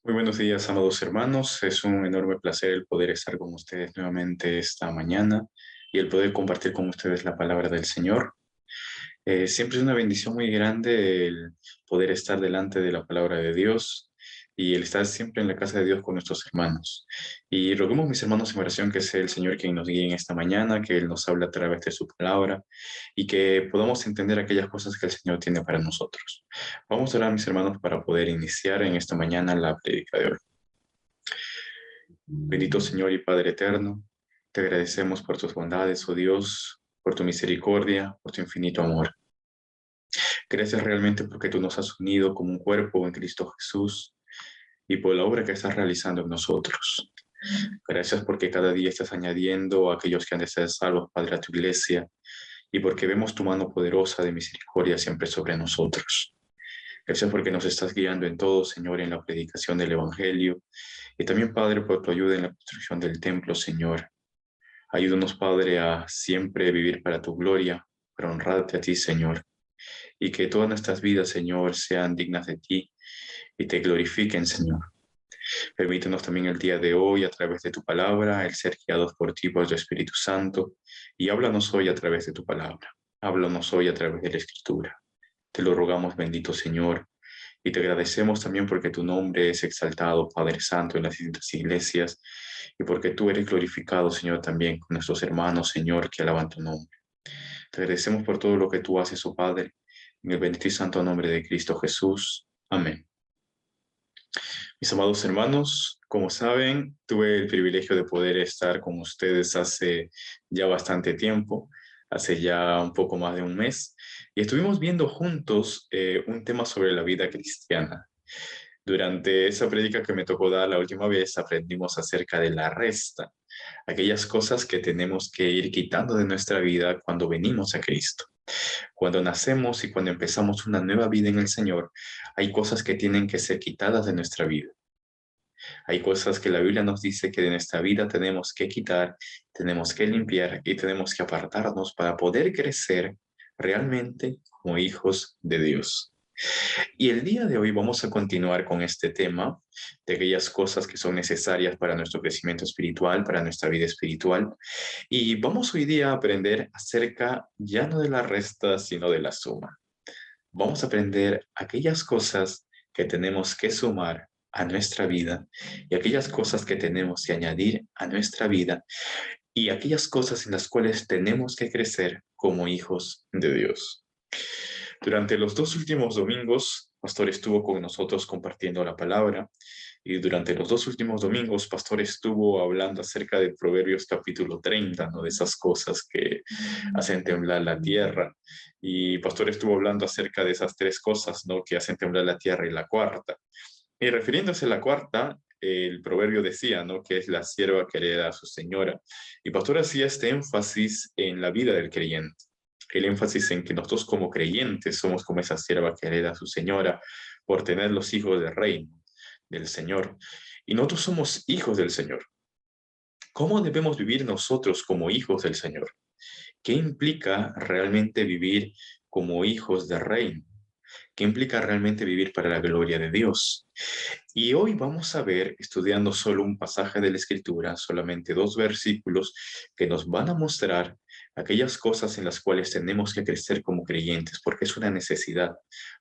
Muy buenos días, amados hermanos. Es un enorme placer el poder estar con ustedes nuevamente esta mañana y el poder compartir con ustedes la palabra del Señor. Siempre es una bendición muy grande el poder estar delante de la palabra de Dios y el estar siempre en la casa de Dios con nuestros hermanos. Y roguemos, mis hermanos, en oración que sea el Señor quien nos guíe en esta mañana, que Él nos hable a través de su palabra y que podamos entender aquellas cosas que el Señor tiene para nosotros. Vamos a orar, mis hermanos, para poder iniciar en esta mañana la prédica de hoy. Bendito Señor y Padre eterno, te agradecemos por tus bondades, oh Dios, por tu misericordia, por tu infinito amor. Gracias realmente porque tú nos has unido como un cuerpo en Cristo Jesús y por la obra que estás realizando en nosotros. Gracias porque cada día estás añadiendo a aquellos que han de ser salvos, Padre, a tu iglesia, y porque vemos tu mano poderosa de misericordia siempre sobre nosotros. Gracias porque nos estás guiando en todo, Señor, en la predicación del Evangelio, y también, Padre, por tu ayuda en la construcción del templo, Señor. Ayúdanos, Padre, a siempre vivir para tu gloria, para honrarte a ti, Señor, y que todas nuestras vidas, Señor, sean dignas de ti y te glorifiquen, Señor. Permítenos también el día de hoy, a través de tu palabra, el ser guiados por ti, por tu Espíritu Santo, y háblanos hoy a través de tu palabra. Háblanos hoy a través de la Escritura. Te lo rogamos, bendito Señor, y te agradecemos también porque tu nombre es exaltado, Padre Santo, en las distintas iglesias, y porque tú eres glorificado, Señor, también con nuestros hermanos, Señor, que alaban tu nombre. Te agradecemos por todo lo que tú haces, oh Padre, en el bendito y santo nombre de Cristo Jesús. Amén. Mis amados hermanos, como saben, tuve el privilegio de poder estar con ustedes hace ya bastante tiempo, hace ya un poco más de un mes, y estuvimos viendo juntos un tema sobre la vida cristiana. Durante esa prédica que me tocó dar la última vez, aprendimos acerca de la resta, aquellas cosas que tenemos que ir quitando de nuestra vida cuando venimos a Cristo. Cuando nacemos y cuando empezamos una nueva vida en el Señor, hay cosas que tienen que ser quitadas de nuestra vida. Hay cosas que la Biblia nos dice que de nuestra vida tenemos que quitar, tenemos que limpiar y tenemos que apartarnos para poder crecer realmente como hijos de Dios. Y el día de hoy vamos a continuar con este tema de aquellas cosas que son necesarias para nuestro crecimiento espiritual, para nuestra vida espiritual. Y vamos hoy día a aprender acerca ya no de la resta, sino de la suma. Vamos a aprender aquellas cosas que tenemos que sumar a nuestra vida y aquellas cosas que tenemos que añadir a nuestra vida y aquellas cosas en las cuales tenemos que crecer como hijos de Dios. Durante los dos últimos domingos, Pastor estuvo con nosotros compartiendo la palabra y durante los dos últimos domingos, Pastor estuvo hablando acerca de Proverbios capítulo 30, ¿no? De esas cosas que hacen temblar la tierra. Y Pastor estuvo hablando acerca de esas tres cosas, ¿no? Que hacen temblar la tierra y la cuarta. Y refiriéndose a la cuarta, el proverbio decía, ¿no? Que es la sierva que hereda a su señora. Y Pastor hacía este énfasis en la vida del creyente. El énfasis en que nosotros como creyentes somos como esa sierva que hereda a su señora por tener los hijos del reino, del Señor. Y nosotros somos hijos del Señor. ¿Cómo debemos vivir nosotros como hijos del Señor? ¿Qué implica realmente vivir como hijos del reino? ¿Qué implica realmente vivir para la gloria de Dios? Y hoy vamos a ver, estudiando solo un pasaje de la Escritura, solamente dos versículos que nos van a mostrar aquellas cosas en las cuales tenemos que crecer como creyentes, porque es una necesidad.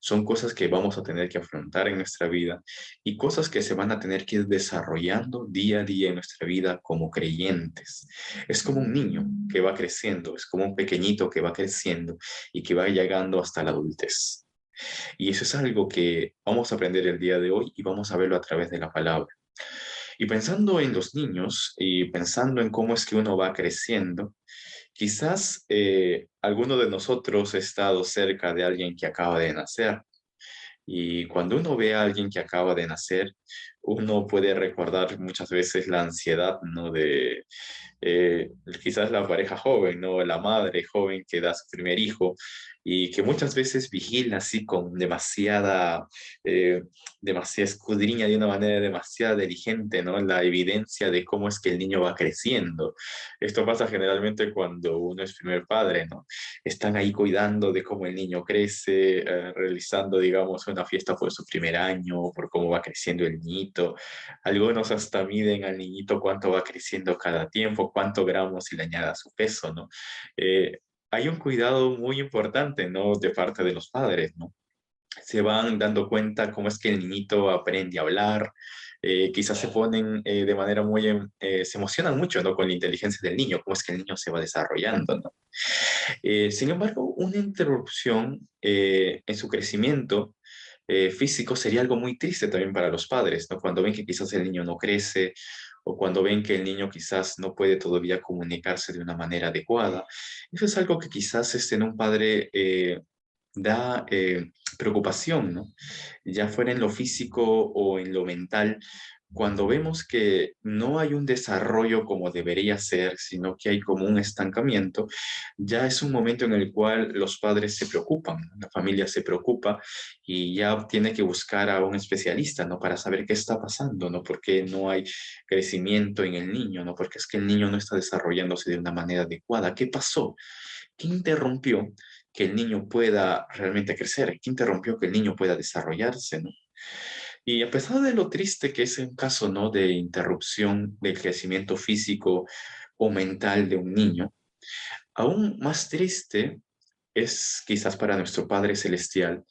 Son cosas que vamos a tener que afrontar en nuestra vida y cosas que se van a tener que ir desarrollando día a día en nuestra vida como creyentes. Es como un niño que va creciendo, es como un pequeñito que va creciendo y que va llegando hasta la adultez. Y eso es algo que vamos a aprender el día de hoy y vamos a verlo a través de la palabra. Y pensando en los niños y pensando en cómo es que uno va creciendo, quizás alguno de nosotros ha estado cerca de alguien que acaba de nacer. Y cuando uno ve a alguien que acaba de nacer, uno puede recordar muchas veces la ansiedad, ¿no? De quizás la pareja joven, ¿no? La madre joven que da su primer hijo y que muchas veces vigila así con eh, demasiada escudriña de una manera demasiado diligente, ¿no? La evidencia de cómo es que el niño va creciendo. Esto pasa generalmente cuando uno es primer padre, ¿no? Están ahí cuidando de cómo el niño crece, realizando, digamos, una fiesta por su primer año, por cómo va creciendo el niño niñito. Algunos hasta miden al niñito cuánto va creciendo cada tiempo, cuántos gramos y le añada a su peso, ¿no? Eh, Hay un cuidado muy importante, ¿no? De parte de los padres, ¿no? Se van dando cuenta cómo es que el niñito aprende a hablar, quizás se ponen de manera muy, se emocionan mucho, ¿no? Con la inteligencia del niño, cómo es que el niño se va desarrollando, ¿no? Sin embargo, una interrupción en su crecimiento físico sería algo muy triste también para los padres, ¿no? Cuando ven que quizás el niño no crece o cuando ven que el niño quizás no puede todavía comunicarse de una manera adecuada. Eso es algo que quizás en un padre da preocupación, ¿no? Ya fuera en lo físico o en lo mental, cuando vemos que no hay un desarrollo como debería ser, sino que hay como un estancamiento, ya es un momento en el cual los padres se preocupan, ¿no? La familia se preocupa y ya tiene que buscar a un especialista, ¿no? Para saber qué está pasando, ¿no? Por qué no hay crecimiento en el niño, ¿no? Porque es que el niño no está desarrollándose de una manera adecuada. ¿Qué pasó? ¿Qué interrumpió que el niño pueda realmente crecer? ¿Qué interrumpió que el niño pueda desarrollarse, ¿no? Y a pesar de lo triste que es un caso, ¿no? De interrupción del crecimiento físico o mental de un niño, aún más triste es quizás para nuestro Padre Celestial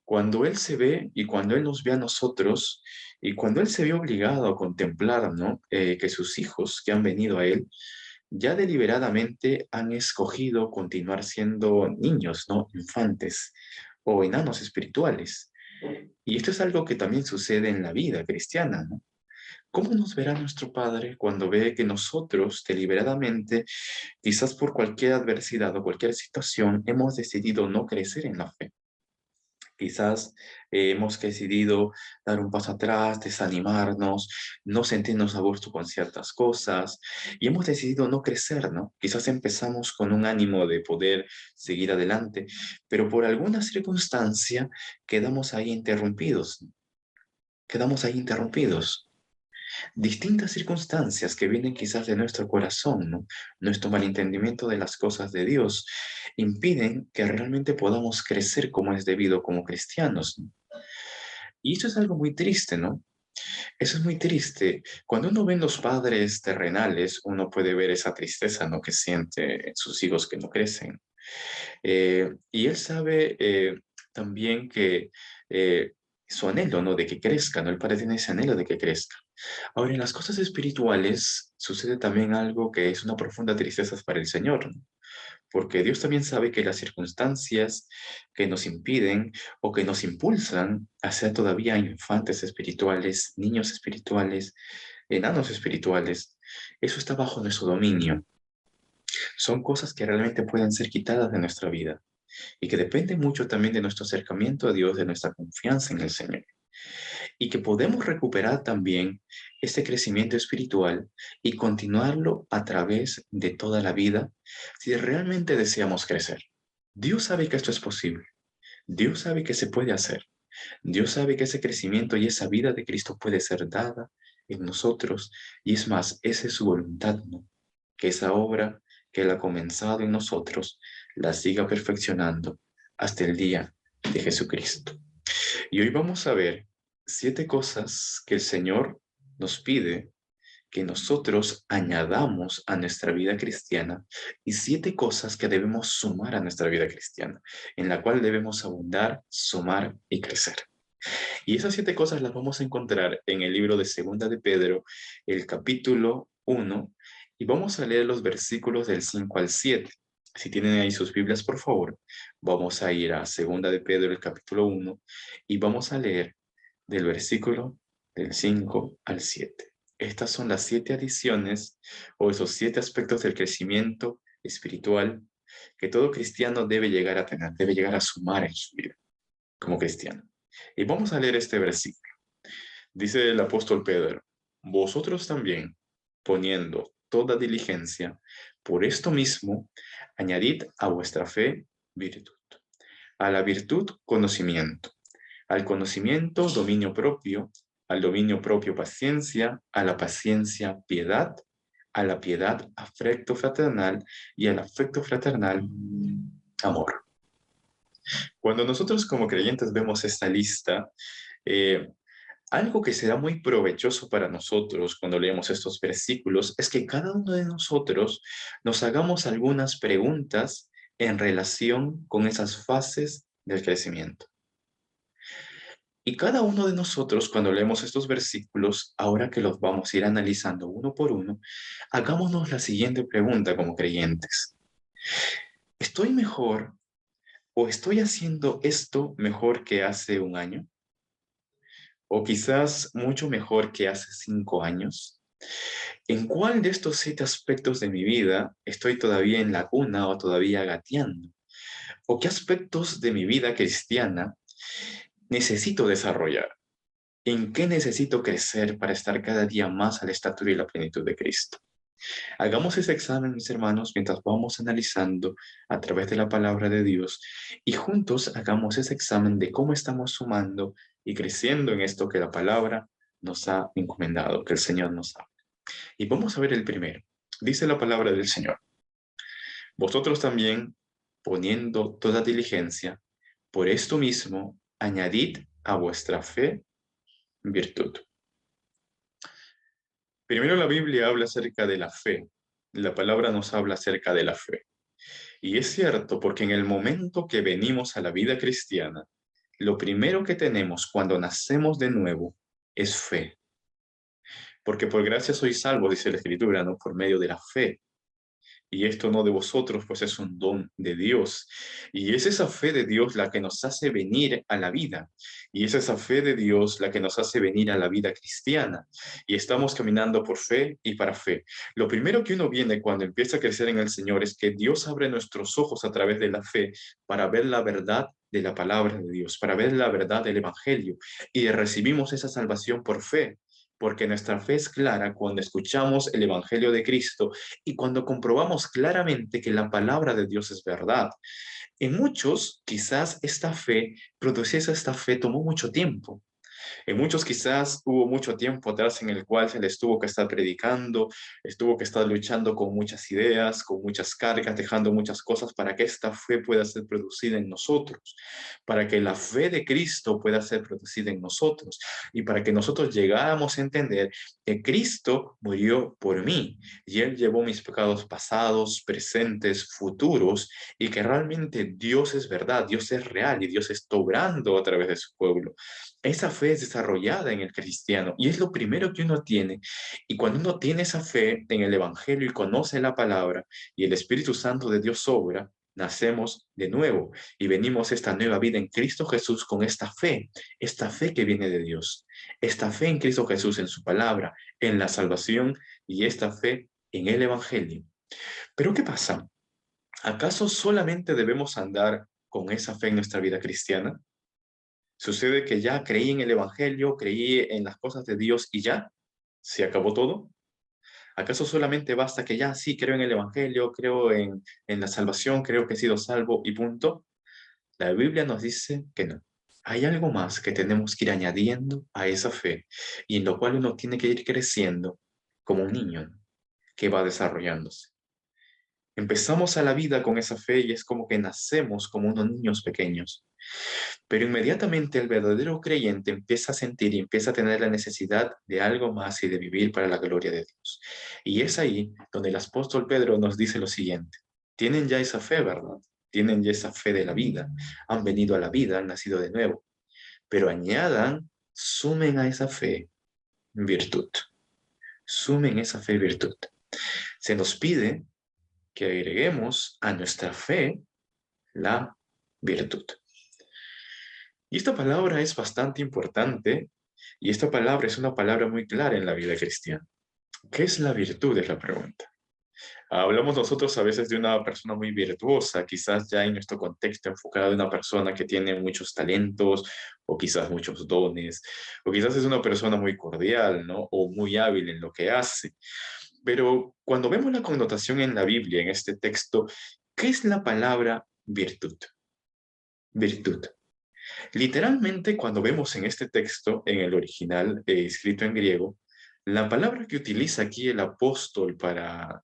cuando Él se ve y cuando Él nos ve a nosotros y cuando Él se ve obligado a contemplar, ¿no? Que sus hijos que han venido a Él ya deliberadamente han escogido continuar siendo niños, ¿no? Infantes o enanos espirituales. Y esto es algo que también sucede en la vida cristiana, ¿no? ¿Cómo nos verá nuestro Padre cuando ve que nosotros deliberadamente, quizás por cualquier adversidad o cualquier situación, hemos decidido no crecer en la fe? Quizás hemos decidido dar un paso atrás, desanimarnos, no sentirnos a gusto con ciertas cosas y hemos decidido no crecer, ¿no? Quizás empezamos con un ánimo de poder seguir adelante, pero por alguna circunstancia quedamos ahí interrumpidos, ¿no? Quedamos ahí interrumpidos. Distintas circunstancias que vienen quizás de nuestro corazón, ¿no? Nuestro malentendimiento de las cosas de Dios impiden que realmente podamos crecer como es debido como cristianos, ¿no? Y eso es algo muy triste, ¿no? Eso es muy triste. Cuando uno ve en los padres terrenales, uno puede ver esa tristeza, ¿no? Que siente en sus hijos que no crecen. Y él sabe también que su anhelo, ¿no? De que crezca, ¿no? El padre tiene ese anhelo de que crezca. Ahora, en las cosas espirituales sucede también algo que es una profunda tristeza para el Señor, ¿no? Porque Dios también sabe que las circunstancias que nos impiden o que nos impulsan a ser todavía infantes espirituales, niños espirituales, enanos espirituales, eso está bajo nuestro dominio. Son cosas que realmente pueden ser quitadas de nuestra vida y que dependen mucho también de nuestro acercamiento a Dios, de nuestra confianza en el Señor y que podemos recuperar también este crecimiento espiritual y continuarlo a través de toda la vida si realmente deseamos crecer. Dios sabe que esto es posible. Dios sabe que se puede hacer. Dios sabe que ese crecimiento y esa vida de Cristo puede ser dada en nosotros. Y es más, esa es su voluntad, ¿no? Que esa obra que Él ha comenzado en nosotros la siga perfeccionando hasta el día de Jesucristo. Y hoy vamos a ver 7 cosas que el Señor nos pide que nosotros añadamos a nuestra vida cristiana y 7 cosas que debemos sumar a nuestra vida cristiana, en la cual debemos abundar, sumar y crecer. Y esas 7 cosas las vamos a encontrar en el libro de Segunda de Pedro, el capítulo 1, y vamos a leer los versículos del 5 al 7. Si tienen ahí sus Biblias, por favor, vamos a ir a Segunda de Pedro, el capítulo 1, y vamos a leer del versículo del 5 al 7. Estas son las 7 adiciones o esos 7 aspectos del crecimiento espiritual que todo cristiano debe llegar a tener, debe llegar a sumar en su vida como cristiano. Y vamos a leer este versículo. Dice el apóstol Pedro, vosotros también, poniendo toda diligencia, por esto mismo, añadid a vuestra fe virtud, a la virtud conocimiento, al conocimiento dominio propio, al dominio propio paciencia, a la paciencia piedad, a la piedad afecto fraternal y al afecto fraternal amor. Cuando nosotros como creyentes vemos esta lista, eh, Algo que será muy provechoso para nosotros cuando leemos estos versículos es que cada uno de nosotros nos hagamos algunas preguntas en relación con esas fases del crecimiento. Y cada uno de nosotros, cuando leemos estos versículos, ahora que los vamos a ir analizando uno por uno, hagámonos la siguiente pregunta como creyentes. ¿Estoy mejor o estoy haciendo esto mejor que hace un año? ¿O quizás mucho mejor que hace 5 años? ¿En cuál de estos 7 aspectos de mi vida estoy todavía en la cuna o todavía gateando? ¿O qué aspectos de mi vida cristiana necesito desarrollar? ¿En qué necesito crecer para estar cada día más a la estatura y la plenitud de Cristo? Hagamos ese examen, mis hermanos, mientras vamos analizando a través de la palabra de Dios y juntos hagamos ese examen de cómo estamos sumando y creciendo en esto que la palabra nos ha encomendado, que el Señor nos ha. Y vamos a ver el primero. Dice la palabra del Señor. Vosotros también, poniendo toda diligencia, por esto mismo, añadid a vuestra fe virtud. Primero la Biblia habla acerca de la fe. La palabra nos habla acerca de la fe. Y es cierto porque en el momento que venimos a la vida cristiana, lo primero que tenemos cuando nacemos de nuevo es fe. Porque por gracia soy salvo, dice la Escritura, ¿no? Por medio de la fe. Y esto no de vosotros, pues es un don de Dios. Y es esa fe de Dios la que nos hace venir a la vida. Y es esa fe de Dios la que nos hace venir a la vida cristiana. Y estamos caminando por fe y para fe. Lo primero que uno viene cuando empieza a crecer en el Señor es que Dios abre nuestros ojos a través de la fe para ver la verdad de la palabra de Dios, para ver la verdad del Evangelio. Y recibimos esa salvación por fe. Porque nuestra fe es clara cuando escuchamos el Evangelio de Cristo y cuando comprobamos claramente que la palabra de Dios es verdad. En muchos, quizás esta fe tomó mucho tiempo. En muchos quizás hubo mucho tiempo atrás en el cual se les tuvo que estar predicando, estuvo que estar luchando con muchas ideas, con muchas cargas, dejando muchas cosas para que esta fe pueda ser producida en nosotros, para que la fe de Cristo pueda ser producida en nosotros y para que nosotros llegáramos a entender que Cristo murió por mí y Él llevó mis pecados pasados, presentes, futuros y que realmente Dios es verdad, Dios es real y Dios está obrando a través de su pueblo. Esa fe es desarrollada en el cristiano y es lo primero que uno tiene. Y cuando uno tiene esa fe en el Evangelio y conoce la palabra y el Espíritu Santo de Dios obra, nacemos de nuevo y venimos a esta nueva vida en Cristo Jesús con esta fe que viene de Dios, esta fe en Cristo Jesús, en su palabra, en la salvación y esta fe en el Evangelio. Pero ¿qué pasa? ¿Acaso solamente debemos andar con esa fe en nuestra vida cristiana? Sucede que ya creí en el Evangelio, creí en las cosas de Dios y ya, ¿se acabó todo? ¿Acaso solamente basta que ya sí creo en el Evangelio, creo en la salvación, creo que he sido salvo y punto? La Biblia nos dice que no. Hay algo más que tenemos que ir añadiendo a esa fe y en lo cual uno tiene que ir creciendo como un niño, ¿no? Que va desarrollándose. Empezamos a la vida con esa fe y es como que nacemos como unos niños pequeños. Pero inmediatamente el verdadero creyente empieza a sentir y empieza a tener la necesidad de algo más y de vivir para la gloria de Dios. Y es ahí donde el apóstol Pedro nos dice lo siguiente. Tienen ya esa fe, ¿verdad? Tienen ya esa fe de la vida. Han venido a la vida, han nacido de nuevo. Pero añadan, sumen a esa fe virtud. Sumen esa fe virtud. Se nos pide que agreguemos a nuestra fe la virtud. Y esta palabra es bastante importante y esta palabra es una palabra muy clara en la vida cristiana. ¿Qué es la virtud? Es la pregunta. Hablamos nosotros a veces de una persona muy virtuosa, quizás ya en nuestro contexto enfocado de una persona que tiene muchos talentos o quizás muchos dones, o quizás es una persona muy cordial, ¿no? O muy hábil en lo que hace. Pero cuando vemos la connotación en la Biblia, en este texto, ¿qué es la palabra virtud? Virtud. Literalmente, cuando vemos en este texto, en el original, escrito en griego, la palabra que utiliza aquí el apóstol para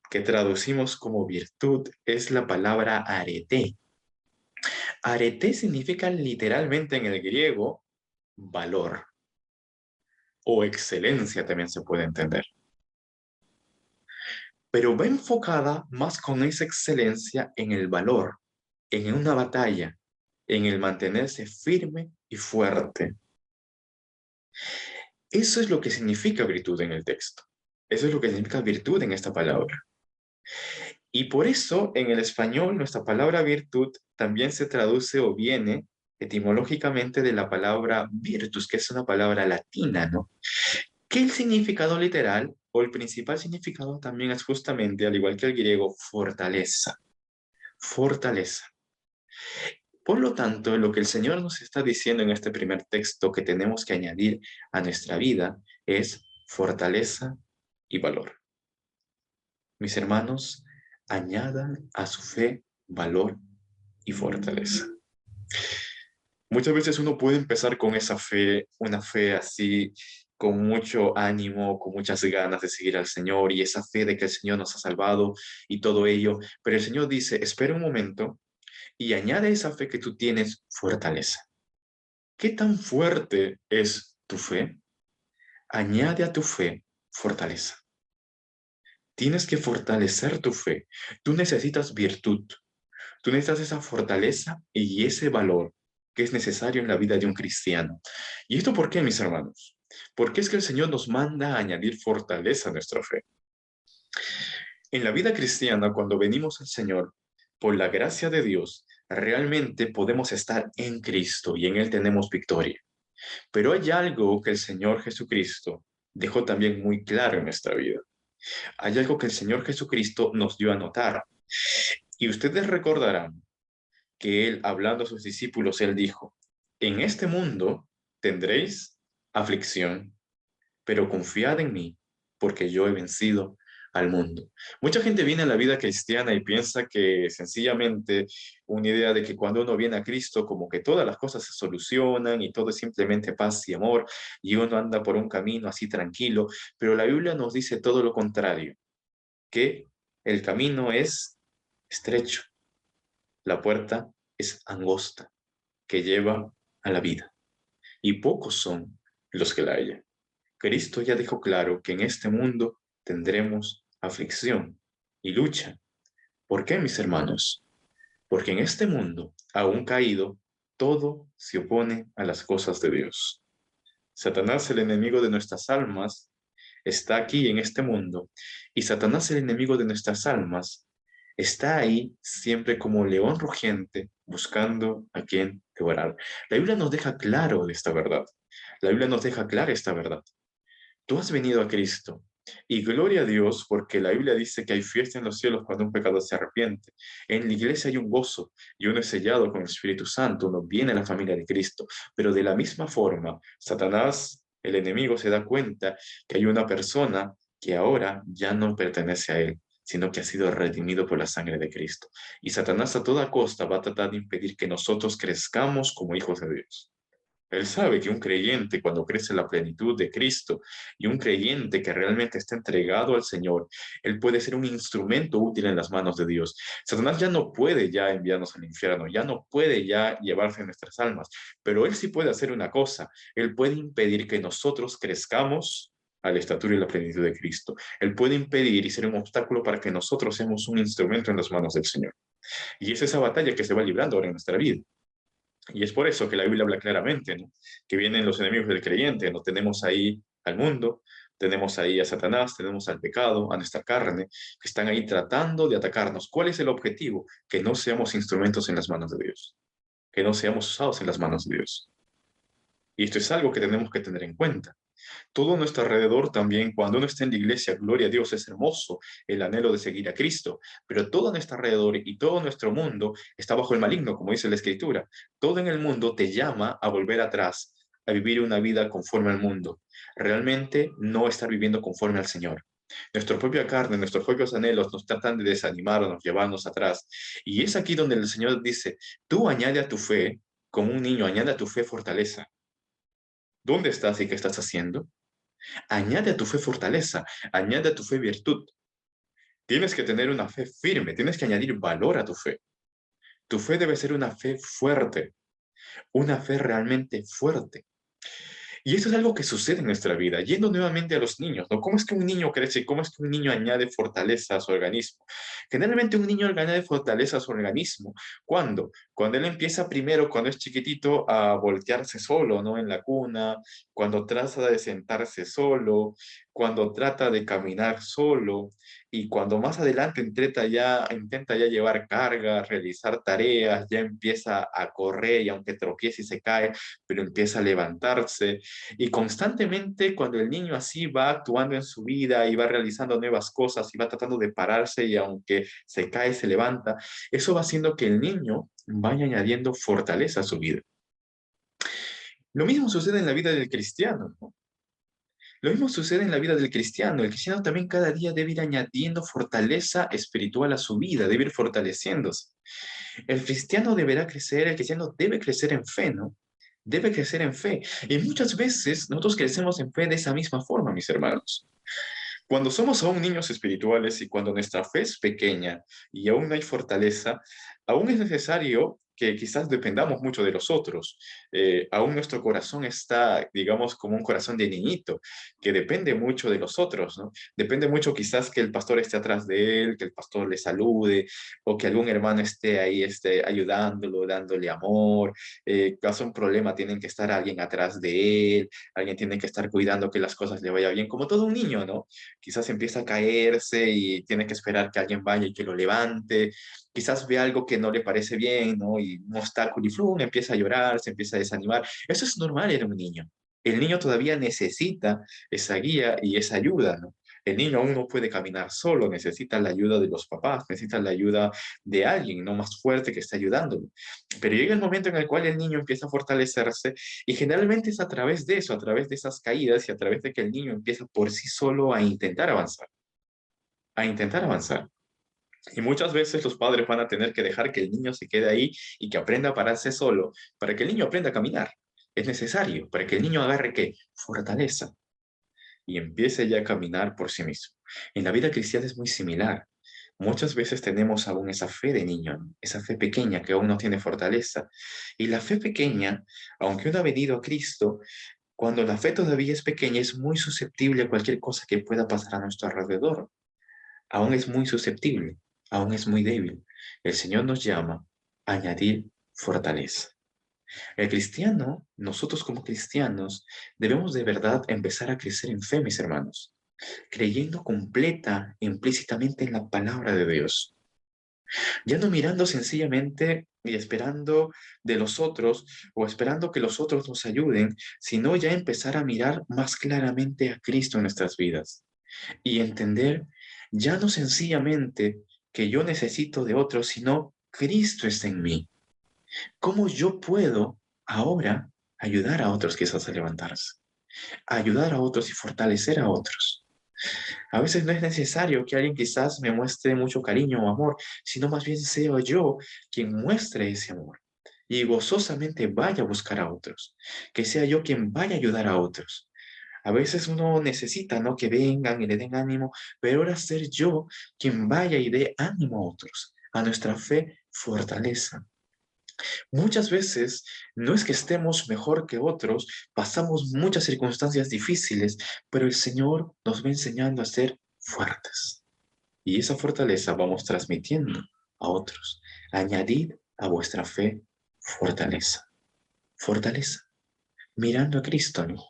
que traducimos como virtud es la palabra arete. Arete significa literalmente en el griego valor. o excelencia también se puede entender. Pero va enfocada más con esa excelencia en el valor, en una batalla, en el mantenerse firme y fuerte. Eso es lo que significa virtud en el texto. Eso es lo que significa virtud en esta palabra. Y por eso en el español nuestra palabra virtud también se traduce o viene etimológicamente de la palabra virtus, que es una palabra latina, ¿no? Que el significado literal o el principal significado también es justamente, al igual que el griego, fortaleza. Fortaleza. Por lo tanto, lo que el Señor nos está diciendo en este primer texto que tenemos que añadir a nuestra vida es fortaleza y valor. Mis hermanos, añadan a su fe valor y fortaleza. Muchas veces uno puede empezar con esa fe, una fe así, con mucho ánimo, con muchas ganas de seguir al Señor y esa fe de que el Señor nos ha salvado y todo ello. Pero el Señor dice, espera un momento y añade a esa fe que tú tienes fortaleza. ¿Qué tan fuerte es tu fe? Añade a tu fe fortaleza. Tienes que fortalecer tu fe. Tú necesitas virtud. Tú necesitas esa fortaleza y ese valor que es necesario en la vida de un cristiano. ¿Y esto por qué, mis hermanos? Porque es que el Señor nos manda a añadir fortaleza a nuestra fe. En la vida cristiana, cuando venimos al Señor, por la gracia de Dios, realmente podemos estar en Cristo y en Él tenemos victoria. Pero hay algo que el Señor Jesucristo dejó también muy claro en nuestra vida. Hay algo que el Señor Jesucristo nos dio a notar. Y ustedes recordarán que Él, hablando a sus discípulos, Él dijo, en este mundo tendréis aflicción, pero confiad en mí, porque yo he vencido al mundo. Mucha gente viene a la vida cristiana y piensa que sencillamente una idea de que cuando uno viene a Cristo, como que todas las cosas se solucionan y todo es simplemente paz y amor, y uno anda por un camino así tranquilo, pero la Biblia nos dice todo lo contrario, que el camino es estrecho, la puerta es angosta, que lleva a la vida, y pocos son los que la hallan. Cristo ya dejó claro que en este mundo tendremos aflicción y lucha. ¿Por qué, mis hermanos? Porque en este mundo, aún caído, todo se opone a las cosas de Dios. Satanás, el enemigo de nuestras almas, está aquí en este mundo, y Satanás, el enemigo de nuestras almas, está ahí siempre como león rugiente buscando a quien devorar. La Biblia nos deja claro de esta verdad. La Biblia nos deja clara esta verdad. Tú has venido a Cristo y gloria a Dios porque la Biblia dice que hay fiesta en los cielos cuando un pecador se arrepiente. En la iglesia hay un gozo y uno es sellado con el Espíritu Santo, uno viene a la familia de Cristo. Pero de la misma forma, Satanás, el enemigo, se da cuenta que hay una persona que ahora ya no pertenece a él, sino que ha sido redimido por la sangre de Cristo. Y Satanás a toda costa va a tratar de impedir que nosotros crezcamos como hijos de Dios. Él sabe que un creyente, cuando crece en la plenitud de Cristo y un creyente que realmente está entregado al Señor, él puede ser un instrumento útil en las manos de Dios. Satanás ya no puede ya enviarnos al infierno, ya no puede ya llevarse nuestras almas, pero él sí puede hacer una cosa, él puede impedir que nosotros crezcamos a la estatura y la plenitud de Cristo. Él puede impedir y ser un obstáculo para que nosotros seamos un instrumento en las manos del Señor. Y es esa batalla que se va librando ahora en nuestra vida. Y es por eso que la Biblia habla claramente, ¿no? Que vienen los enemigos del creyente, ¿no? Tenemos ahí al mundo, tenemos ahí a Satanás, tenemos al pecado, a nuestra carne, que están ahí tratando de atacarnos. ¿Cuál es el objetivo? Que no seamos instrumentos en las manos de Dios, que no seamos usados en las manos de Dios. Y esto es algo que tenemos que tener en cuenta. Todo nuestro alrededor también, cuando uno está en la iglesia, gloria a Dios, es hermoso el anhelo de seguir a Cristo, pero todo nuestro alrededor y todo nuestro mundo está bajo el maligno, como dice la Escritura. Todo en el mundo te llama a volver atrás, a vivir una vida conforme al mundo. Realmente no estar viviendo conforme al Señor. Nuestra propia carne, nuestros propios anhelos nos tratan de desanimarnos, llevarnos atrás. Y es aquí donde el Señor dice, tú añade a tu fe, como un niño, añade a tu fe fortaleza. ¿Dónde estás y qué estás haciendo? Añade a tu fe fortaleza, añade a tu fe virtud. Tienes que tener una fe firme, tienes que añadir valor a tu fe. Tu fe debe ser una fe fuerte, una fe realmente fuerte. Y eso es algo que sucede en nuestra vida. Yendo nuevamente a los niños, ¿no? ¿Cómo es que un niño crece? ¿Cómo es que un niño añade fortaleza a su organismo? Generalmente un niño añade fortaleza a su organismo. ¿Cuándo? Cuando él empieza primero, cuando es chiquitito, a voltearse solo, ¿no? En la cuna, cuando trata de sentarse solo, cuando trata de caminar solo, y cuando más adelante intenta ya llevar carga, realizar tareas, ya empieza a correr y aunque tropiece y se cae, pero empieza a levantarse. Y constantemente cuando el niño así va actuando en su vida y va realizando nuevas cosas y va tratando de pararse y aunque se cae, se levanta, eso va haciendo que el niño vaya añadiendo fortaleza a su vida. Lo mismo sucede en la vida del cristiano, ¿no? Lo mismo sucede en la vida del cristiano. El cristiano también cada día debe ir añadiendo fortaleza espiritual a su vida, debe ir fortaleciéndose. El cristiano deberá crecer, el cristiano debe crecer en fe, ¿no? Debe crecer en fe. Y muchas veces nosotros crecemos en fe de esa misma forma, mis hermanos. Cuando somos aún niños espirituales y cuando nuestra fe es pequeña y aún no hay fortaleza, aún es necesario que quizás dependamos mucho de los otros. Aún nuestro corazón está, digamos, como un corazón de niñito, que depende mucho de los otros, ¿no? Depende mucho quizás que el pastor esté atrás de él, que el pastor le salude, o que algún hermano esté ahí, esté ayudándolo, dándole amor. Caso un problema, tienen que estar alguien atrás de él, alguien tiene que estar cuidando que las cosas le vaya bien, como todo un niño, ¿no? Quizás empieza a caerse y tiene que esperar que alguien vaya y que lo levante, quizás ve algo que no le parece bien, ¿no? Y un obstáculo y ¡flum! Empieza a llorar, se empieza a desanimar. Eso es normal en un niño. El niño todavía necesita esa guía y esa ayuda, ¿no? El niño aún no puede caminar solo, necesita la ayuda de los papás, necesita la ayuda de alguien, ¿no? Más fuerte que esté ayudándolo. Pero llega el momento en el cual el niño empieza a fortalecerse y generalmente es a través de eso, a través de esas caídas y a través de que el niño empieza por sí solo a intentar avanzar, a intentar avanzar. Y muchas veces los padres van a tener que dejar que el niño se quede ahí y que aprenda a pararse solo para que el niño aprenda a caminar. Es necesario para que el niño agarre qué? Fortaleza y empiece ya a caminar por sí mismo. En la vida cristiana es muy similar. Muchas veces tenemos aún esa fe de niño, ¿no? Esa fe pequeña que aún no tiene fortaleza. Y la fe pequeña, aunque uno ha venido a Cristo, cuando la fe todavía es pequeña, es muy susceptible a cualquier cosa que pueda pasar a nuestro alrededor. Aún es muy susceptible, aún es muy débil. El Señor nos llama a añadir fortaleza. El cristiano, nosotros como cristianos, debemos de verdad empezar a crecer en fe, mis hermanos, creyendo completa, implícitamente en la palabra de Dios. Ya no mirando sencillamente y esperando de los otros o esperando que los otros nos ayuden, sino ya empezar a mirar más claramente a Cristo en nuestras vidas y entender ya no sencillamente que yo necesito de otros, sino Cristo está en mí. ¿Cómo yo puedo ahora ayudar a otros quizás a levantarse? Ayudar a otros y fortalecer a otros. A veces no es necesario que alguien quizás me muestre mucho cariño o amor, sino más bien sea yo quien muestre ese amor y gozosamente vaya a buscar a otros, que sea yo quien vaya a ayudar a otros. A veces uno necesita, ¿no? Que vengan y le den ánimo, pero ahora ser yo quien vaya y dé ánimo a otros, a nuestra fe fortaleza. Muchas veces no es que estemos mejor que otros, pasamos muchas circunstancias difíciles, pero el Señor nos va enseñando a ser fuertes. Y esa fortaleza vamos transmitiendo a otros. Añadid a vuestra fe fortaleza. Fortaleza. Mirando a Cristo, ¿no?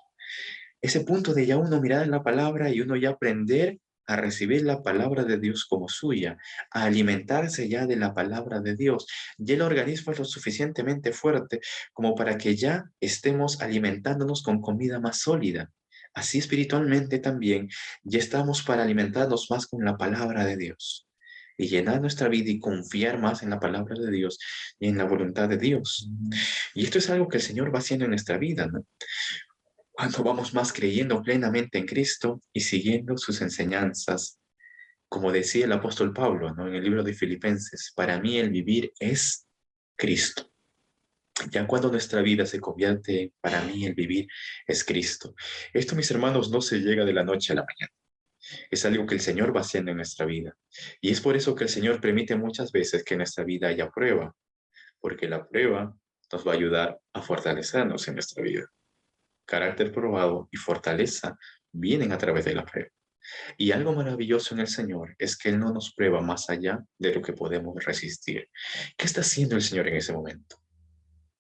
Ese punto de ya uno mirar en la palabra y uno ya aprender a recibir la palabra de Dios como suya, a alimentarse ya de la palabra de Dios. Ya el organismo es lo suficientemente fuerte como para que ya estemos alimentándonos con comida más sólida. Así espiritualmente también ya estamos para alimentarnos más con la palabra de Dios y llenar nuestra vida y confiar más en la palabra de Dios y en la voluntad de Dios. Y esto es algo que el Señor va haciendo en nuestra vida, ¿no? Cuando vamos más creyendo plenamente en Cristo y siguiendo sus enseñanzas, como decía el apóstol Pablo, ¿no? En el libro de Filipenses, para mí el vivir es Cristo. Ya cuando nuestra vida se convierte, para mí el vivir es Cristo. Esto, mis hermanos, no se llega de la noche a la mañana. Es algo que el Señor va haciendo en nuestra vida. Y es por eso que el Señor permite muchas veces que en nuestra vida haya prueba, porque la prueba nos va a ayudar a fortalecernos en nuestra vida. carácter probado y fortaleza vienen a través de la fe. Y algo maravilloso en el Señor es que Él no nos prueba más allá de lo que podemos resistir. ¿Qué está haciendo el Señor en ese momento?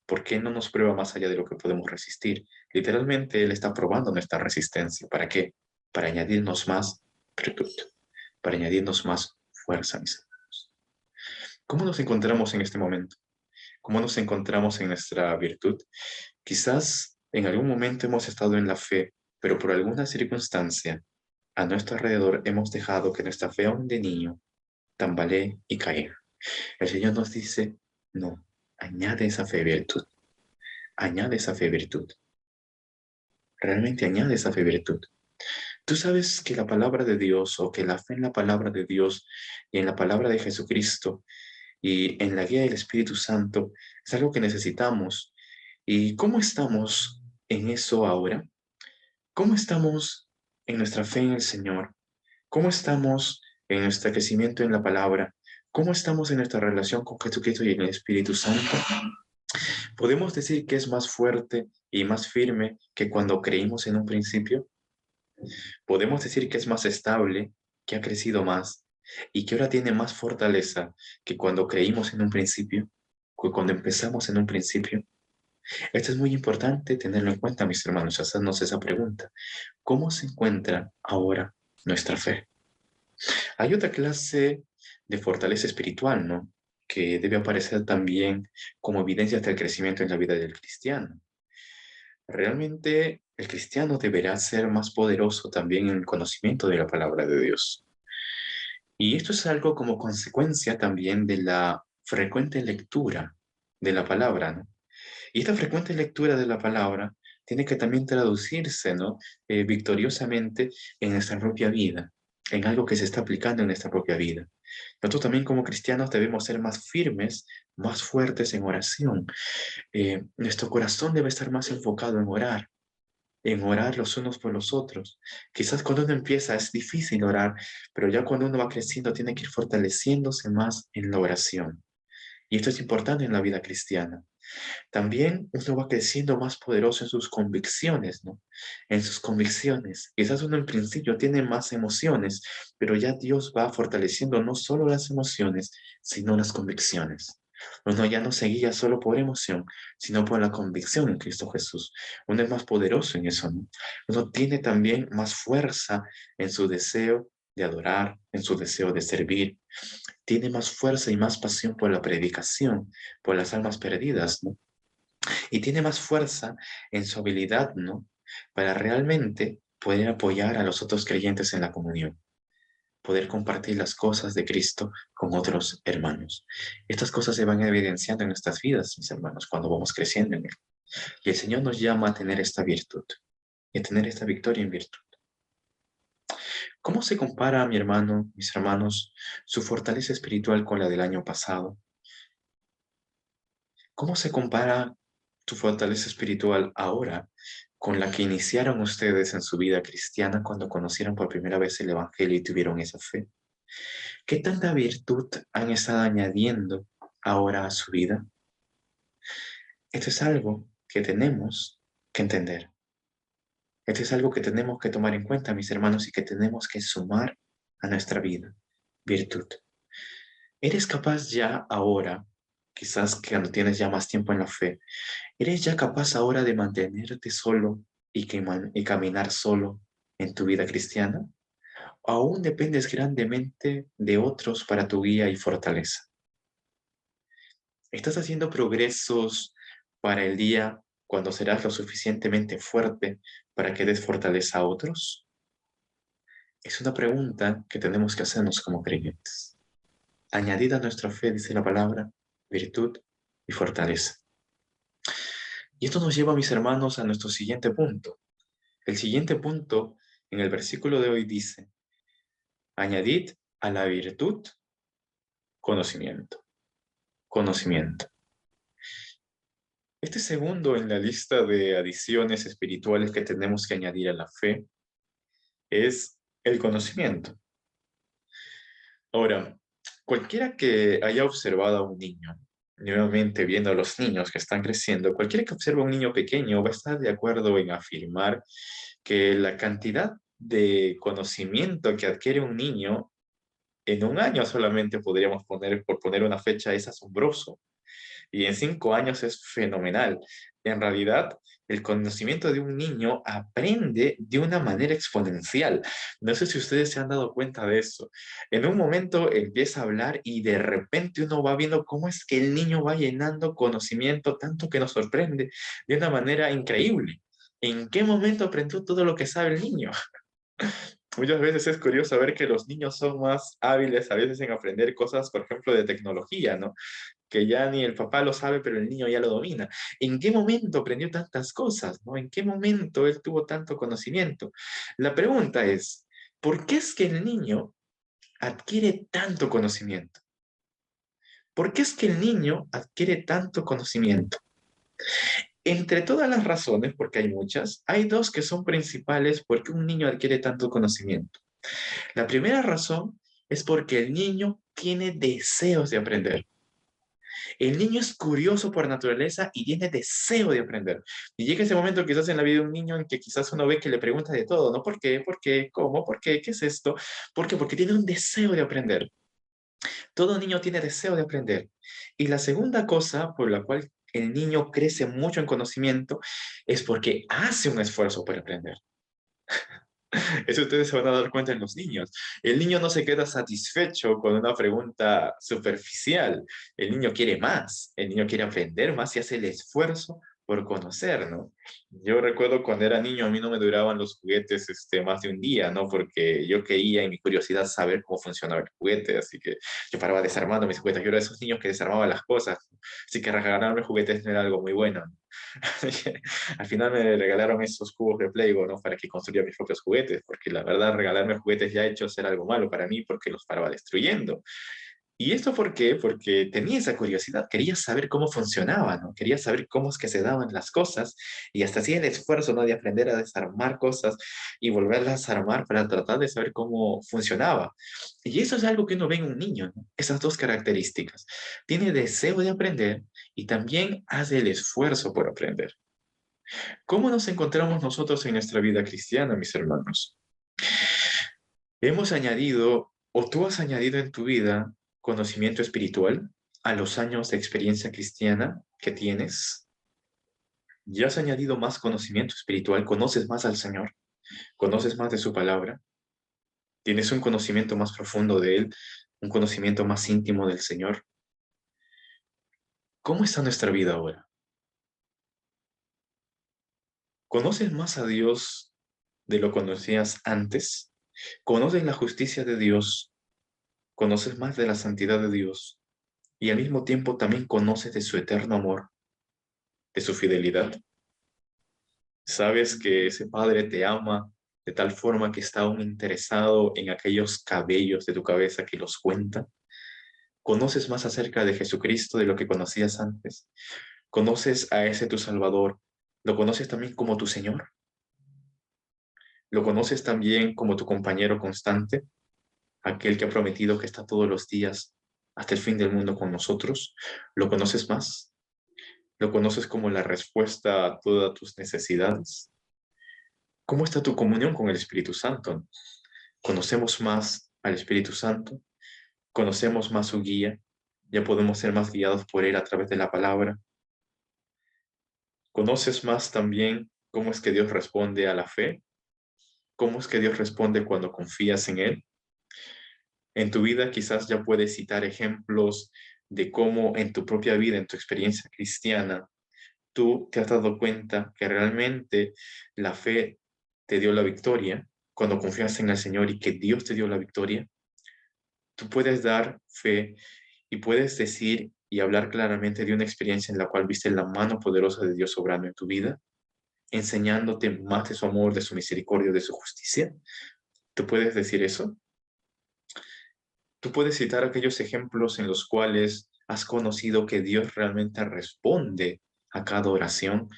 ¿Por qué no nos prueba más allá de lo que podemos resistir? Literalmente Él está probando nuestra resistencia. ¿Para qué? Para añadirnos más virtud, para añadirnos más fuerza, mis hermanos. ¿Cómo nos encontramos en este momento? ¿Cómo nos encontramos en nuestra virtud? Quizás en algún momento hemos estado en la fe, pero por alguna circunstancia a nuestro alrededor hemos dejado que nuestra fe aún de niño tambalee y caiga. El Señor nos dice, no, añade esa fe virtud, añade esa fe virtud, realmente añade esa fe virtud. Tú sabes que la palabra de Dios o que la fe en la palabra de Dios y en la palabra de Jesucristo y en la guía del Espíritu Santo es algo que necesitamos. ¿Y cómo estamos en eso ahora? ¿Cómo estamos en nuestra fe en el Señor? ¿Cómo estamos en nuestro crecimiento en la palabra? ¿Cómo estamos en nuestra relación con Jesucristo y en el Espíritu Santo? ¿Podemos decir que es más fuerte y más firme que cuando creímos en un principio? ¿Podemos decir que es más estable, que ha crecido más y que ahora tiene más fortaleza que cuando creímos en un principio, que cuando empezamos en un principio? Esto es muy importante tenerlo en cuenta, mis hermanos, hacernos esa pregunta. ¿Cómo se encuentra ahora nuestra fe? Hay otra clase de fortaleza espiritual, ¿no? Que debe aparecer también como evidencia del crecimiento en la vida del cristiano. Realmente el cristiano deberá ser más poderoso también en el conocimiento de la palabra de Dios. Y esto es algo como consecuencia también de la frecuente lectura de la palabra, ¿no? Y esta frecuente lectura de la palabra tiene que también traducirse, ¿no? Victoriosamente en nuestra propia vida, en algo que se está aplicando en nuestra propia vida. Nosotros también como cristianos debemos ser más firmes, más fuertes en oración. Nuestro corazón debe estar más enfocado en orar los unos por los otros. Quizás cuando uno empieza es difícil orar, pero ya cuando uno va creciendo tiene que ir fortaleciéndose más en la oración. Y esto es importante en la vida cristiana. También uno va creciendo más poderoso en sus convicciones, ¿no? En sus convicciones. Quizás uno en principio tiene más emociones, pero ya Dios va fortaleciendo no solo las emociones, sino las convicciones. Uno ya no se guía solo por emoción, sino por la convicción en Cristo Jesús. Uno es más poderoso en eso, ¿no? Uno tiene también más fuerza en su deseo de adorar, en su deseo de servir. Tiene más fuerza y más pasión por la predicación, por las almas perdidas, ¿no? Y tiene más fuerza en su habilidad, ¿no? Para realmente poder apoyar a los otros creyentes en la comunión, poder compartir las cosas de Cristo con otros hermanos. Estas cosas se van evidenciando en nuestras vidas, mis hermanos, cuando vamos creciendo en Él. Y el Señor nos llama a tener esta virtud y a tener esta victoria en virtud. ¿Cómo se compara, mi hermano, mis hermanos, su fortaleza espiritual con la del año pasado? ¿Cómo se compara tu fortaleza espiritual ahora con la que iniciaron ustedes en su vida cristiana cuando conocieron por primera vez el Evangelio y tuvieron esa fe? ¿Qué tanta virtud han estado añadiendo ahora a su vida? Esto es algo que tenemos que entender. Esto es algo que tenemos que tomar en cuenta, mis hermanos, y que tenemos que sumar a nuestra vida. Virtud. ¿Eres capaz ya ahora, quizás que cuando tienes ya más tiempo en la fe, eres ya capaz ahora de mantenerte solo y caminar solo en tu vida cristiana? ¿O aún dependes grandemente de otros para tu guía y fortaleza? ¿Estás haciendo progresos para el día cuando serás lo suficientemente fuerte para que des fortaleza a otros? Es una pregunta que tenemos que hacernos como creyentes. Añadida a nuestra fe, dice la palabra, virtud y fortaleza. Y esto nos lleva, mis hermanos, a nuestro siguiente punto. El siguiente punto en el versículo de hoy dice, añadid a la virtud conocimiento. Conocimiento. Este segundo en la lista de adiciones espirituales que tenemos que añadir a la fe es el conocimiento. Ahora, cualquiera que haya observado a un niño nuevamente viendo a los niños que están creciendo, cualquiera que observe a un niño pequeño va a estar de acuerdo en afirmar que la cantidad de conocimiento que adquiere un niño en un año solamente podríamos poner, por poner una fecha, es asombroso. Y en 5 años es fenomenal. En realidad, el conocimiento de un niño aprende de una manera exponencial. No sé si ustedes se han dado cuenta de eso. En un momento empieza a hablar y de repente uno va viendo cómo es que el niño va llenando conocimiento tanto que nos sorprende de una manera increíble. ¿En qué momento aprendió todo lo que sabe el niño? Muchas veces es curioso ver que los niños son más hábiles a veces en aprender cosas, por ejemplo, de tecnología, ¿no? Que ya ni el papá lo sabe, pero el niño ya lo domina. ¿En qué momento aprendió tantas cosas, no? ¿En qué momento él tuvo tanto conocimiento? La pregunta es, ¿por qué es que el niño adquiere tanto conocimiento? ¿Por qué es que el niño adquiere tanto conocimiento? Entre todas las razones, porque hay muchas, hay dos que son principales por qué un niño adquiere tanto conocimiento. La primera razón es porque el niño tiene deseos de aprender. El niño es curioso por naturaleza y tiene deseo de aprender. Y llega ese momento quizás en la vida de un niño en que quizás uno ve que le pregunta de todo, ¿no? ¿Por qué? ¿Por qué? ¿Cómo? ¿Por qué? ¿Qué es esto? ¿Por qué? Porque tiene un deseo de aprender. Todo niño tiene deseo de aprender. Y la segunda cosa por la cual el niño crece mucho en conocimiento es porque hace un esfuerzo por aprender. Eso ustedes se van a dar cuenta en los niños. El niño no se queda satisfecho con una pregunta superficial. El niño quiere más. El niño quiere aprender más y hace el esfuerzo por conocer, ¿no? Yo recuerdo cuando era niño, a mí no me duraban los juguetes más de un día, ¿no? Porque yo quería en mi curiosidad saber cómo funcionaba el juguete, así que yo paraba desarmando mis juguetes. Yo era de esos niños que desarmaban las cosas, así que regalarme juguetes no era algo muy bueno. Al final me regalaron esos cubos de Playboy, ¿no? Para que construya mis propios juguetes, porque la verdad regalarme juguetes ya hechos era algo malo para mí porque los paraba destruyendo. ¿Y esto por qué? Porque tenía esa curiosidad, quería saber cómo funcionaba, ¿no? Quería saber cómo es que se daban las cosas y hasta hacía el esfuerzo, ¿no? De aprender a desarmar cosas y volverlas a armar para tratar de saber cómo funcionaba. Y eso es algo que uno ve en un niño, ¿no? Esas dos características. Tiene deseo de aprender y también hace el esfuerzo por aprender. ¿Cómo nos encontramos nosotros en nuestra vida cristiana, mis hermanos? Hemos añadido, o tú has añadido en tu vida, conocimiento espiritual a los años de experiencia cristiana que tienes. ¿Ya has añadido más conocimiento espiritual? ¿Conoces más al Señor? ¿Conoces más de su palabra? ¿Tienes un conocimiento más profundo de Él? ¿Un conocimiento más íntimo del Señor? ¿Cómo está nuestra vida ahora? ¿Conoces más a Dios de lo que conocías antes? ¿Conoces la justicia de Dios? ¿Conoces más de la santidad de Dios? Y al mismo tiempo también conoces de su eterno amor, de su fidelidad. Sabes que ese Padre te ama de tal forma que está aún interesado en aquellos cabellos de tu cabeza que los cuenta. Conoces más acerca de Jesucristo de lo que conocías antes. Conoces a ese tu Salvador. Lo conoces también como tu Señor. Lo conoces también como tu compañero constante, aquel que ha prometido que está todos los días hasta el fin del mundo con nosotros. Lo conoces más. Lo conoces como la respuesta a todas tus necesidades. ¿Cómo está tu comunión con el Espíritu Santo? ¿Conocemos más al Espíritu Santo? ¿Conocemos más su guía? ¿Ya podemos ser más guiados por Él a través de la palabra? ¿Conoces más también cómo es que Dios responde a la fe? ¿Cómo es que Dios responde cuando confías en Él? En tu vida quizás ya puedes citar ejemplos de cómo en tu propia vida, en tu experiencia cristiana, tú te has dado cuenta que realmente la fe te dio la victoria cuando confías en el Señor y que Dios te dio la victoria. Tú puedes dar fe y puedes decir y hablar claramente de una experiencia en la cual viste la mano poderosa de Dios obrando en tu vida, enseñándote más de su amor, de su misericordia, de su justicia. ¿Tú puedes decir eso? Tú puedes citar aquellos ejemplos en los cuales has conocido que Dios realmente responde a cada oración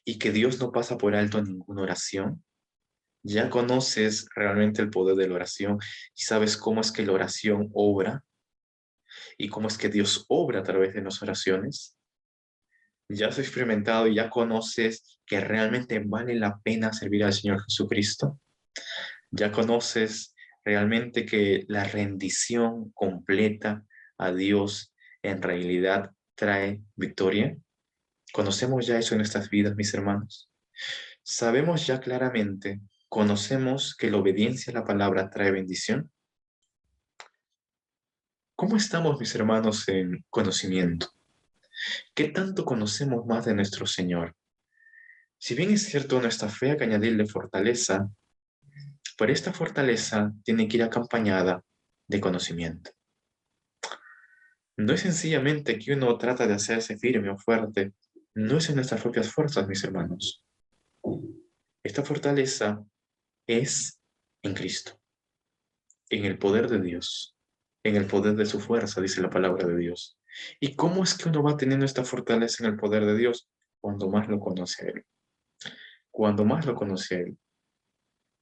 y que Dios no pasa por alto ninguna oración. Ya conoces realmente el poder de la oración y sabes cómo es que la oración obra. y cómo es que Dios obra a través de nuestras oraciones. Ya has experimentado y ya conoces que realmente vale la pena servir al Señor Jesucristo. Ya conoces realmente que la rendición completa a Dios en realidad trae victoria. ¿Conocemos ya eso en nuestras vidas, mis hermanos? Sabemos ya claramente, conocemos que la obediencia a la palabra trae bendición. ¿Cómo estamos, mis hermanos, en conocimiento? ¿Qué tanto conocemos más de nuestro Señor? Si bien es cierto, nuestra fe hay que añadirle fortaleza, pero esta fortaleza tiene que ir acompañada de conocimiento. No es sencillamente que uno trata de hacerse firme o fuerte, no es en nuestras propias fuerzas, mis hermanos. Esta fortaleza es en Cristo, en el poder de Dios, en el poder de su fuerza, dice la palabra de Dios. ¿Y cómo es que uno va teniendo esta fortaleza en el poder de Dios? Cuando más lo conoce a Él. Cuando más lo conoce a Él.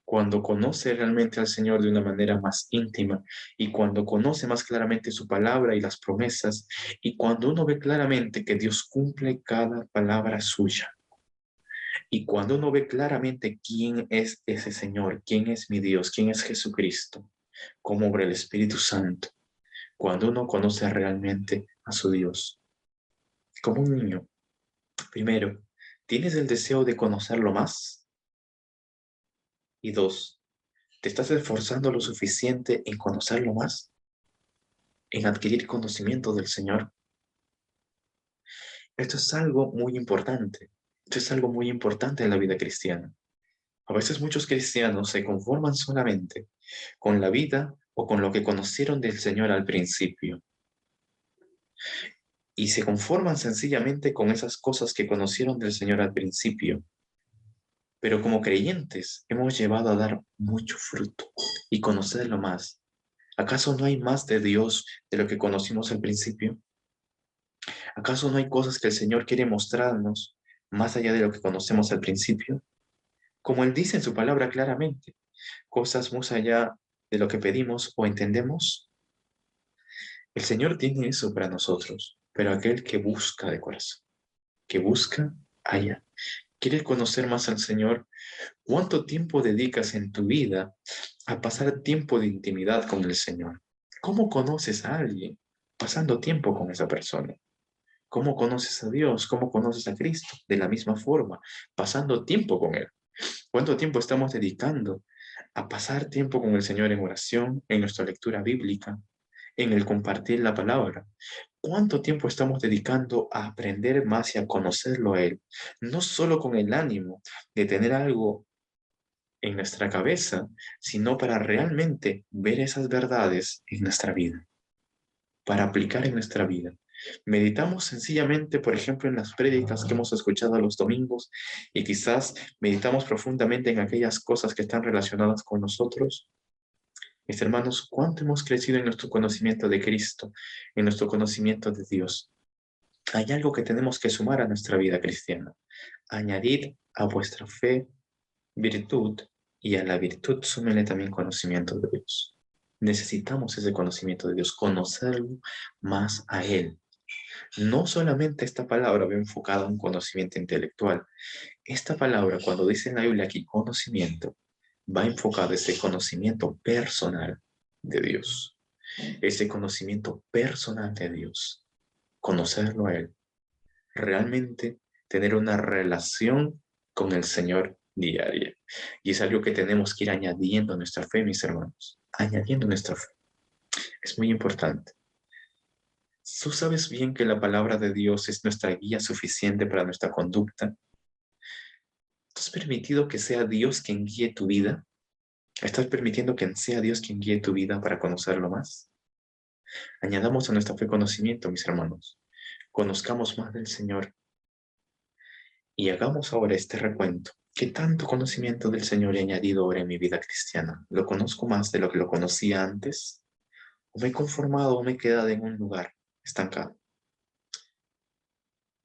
Cuando conoce realmente al Señor de una manera más íntima y cuando conoce más claramente su palabra y las promesas y cuando uno ve claramente que Dios cumple cada palabra suya y cuando uno ve claramente quién es ese Señor, quién es mi Dios, quién es Jesucristo, cómo obra el Espíritu Santo, cuando uno conoce realmente a su Dios, como un niño, primero, ¿tienes el deseo de conocerlo más? Y dos, ¿te estás esforzando lo suficiente en conocerlo más? ¿En adquirir conocimiento del Señor? Esto es algo muy importante. Esto es algo muy importante en la vida cristiana. A veces muchos cristianos se conforman solamente con la vida o con lo que conocieron del Señor al principio. Y se conforman sencillamente con esas cosas que conocieron del Señor al principio. Pero como creyentes hemos llevado a dar mucho fruto y conocerlo más. ¿Acaso no hay más de Dios de lo que conocimos al principio? ¿Acaso no hay cosas que el Señor quiere mostrarnos más allá de lo que conocemos al principio? Como Él dice en su palabra claramente, cosas más allá de lo que pedimos o entendemos. El Señor tiene eso para nosotros, pero aquel que busca de corazón, que busca, halla. ¿Quieres conocer más al Señor? ¿Cuánto tiempo dedicas en tu vida a pasar tiempo de intimidad con el Señor? ¿Cómo conoces a alguien? Pasando tiempo con esa persona. ¿Cómo conoces a Dios? ¿Cómo conoces a Cristo? De la misma forma, pasando tiempo con Él. ¿Cuánto tiempo estamos dedicando a pasar tiempo con el Señor en oración, en nuestra lectura bíblica, en el compartir la palabra? ¿Cuánto tiempo estamos dedicando a aprender más y a conocerlo a Él? No solo con el ánimo de tener algo en nuestra cabeza, sino para realmente ver esas verdades en nuestra vida, para aplicar en nuestra vida. Meditamos sencillamente, por ejemplo, en las prédicas que hemos escuchado los domingos y quizás meditamos profundamente en aquellas cosas que están relacionadas con nosotros. Mis hermanos, ¿cuánto hemos crecido en nuestro conocimiento de Cristo, en nuestro conocimiento de Dios? Hay algo que tenemos que sumar a nuestra vida cristiana. Añadid a vuestra fe virtud y a la virtud súmele también conocimiento de Dios. Necesitamos ese conocimiento de Dios, conocerlo más a Él. No solamente esta palabra va enfocada a un conocimiento intelectual. Esta palabra, cuando dice en la Biblia aquí conocimiento, va enfocado a ese conocimiento personal de Dios. Ese conocimiento personal de Dios. Conocerlo a Él. Realmente tener una relación con el Señor diaria. Y es algo que tenemos que ir añadiendo a nuestra fe, mis hermanos. Añadiendo nuestra fe. Es muy importante. ¿Tú sabes bien que la palabra de Dios es nuestra guía suficiente para nuestra conducta? ¿Tú has permitido que sea Dios quien guíe tu vida? ¿Estás permitiendo que sea Dios quien guíe tu vida para conocerlo más? Añadamos a nuestra fe conocimiento, mis hermanos. Conozcamos más del Señor y hagamos ahora este recuento. ¿Qué tanto conocimiento del Señor he añadido ahora en mi vida cristiana? ¿Lo conozco más de lo que lo conocía antes? ¿O me he conformado o me he quedado en un lugar estancado?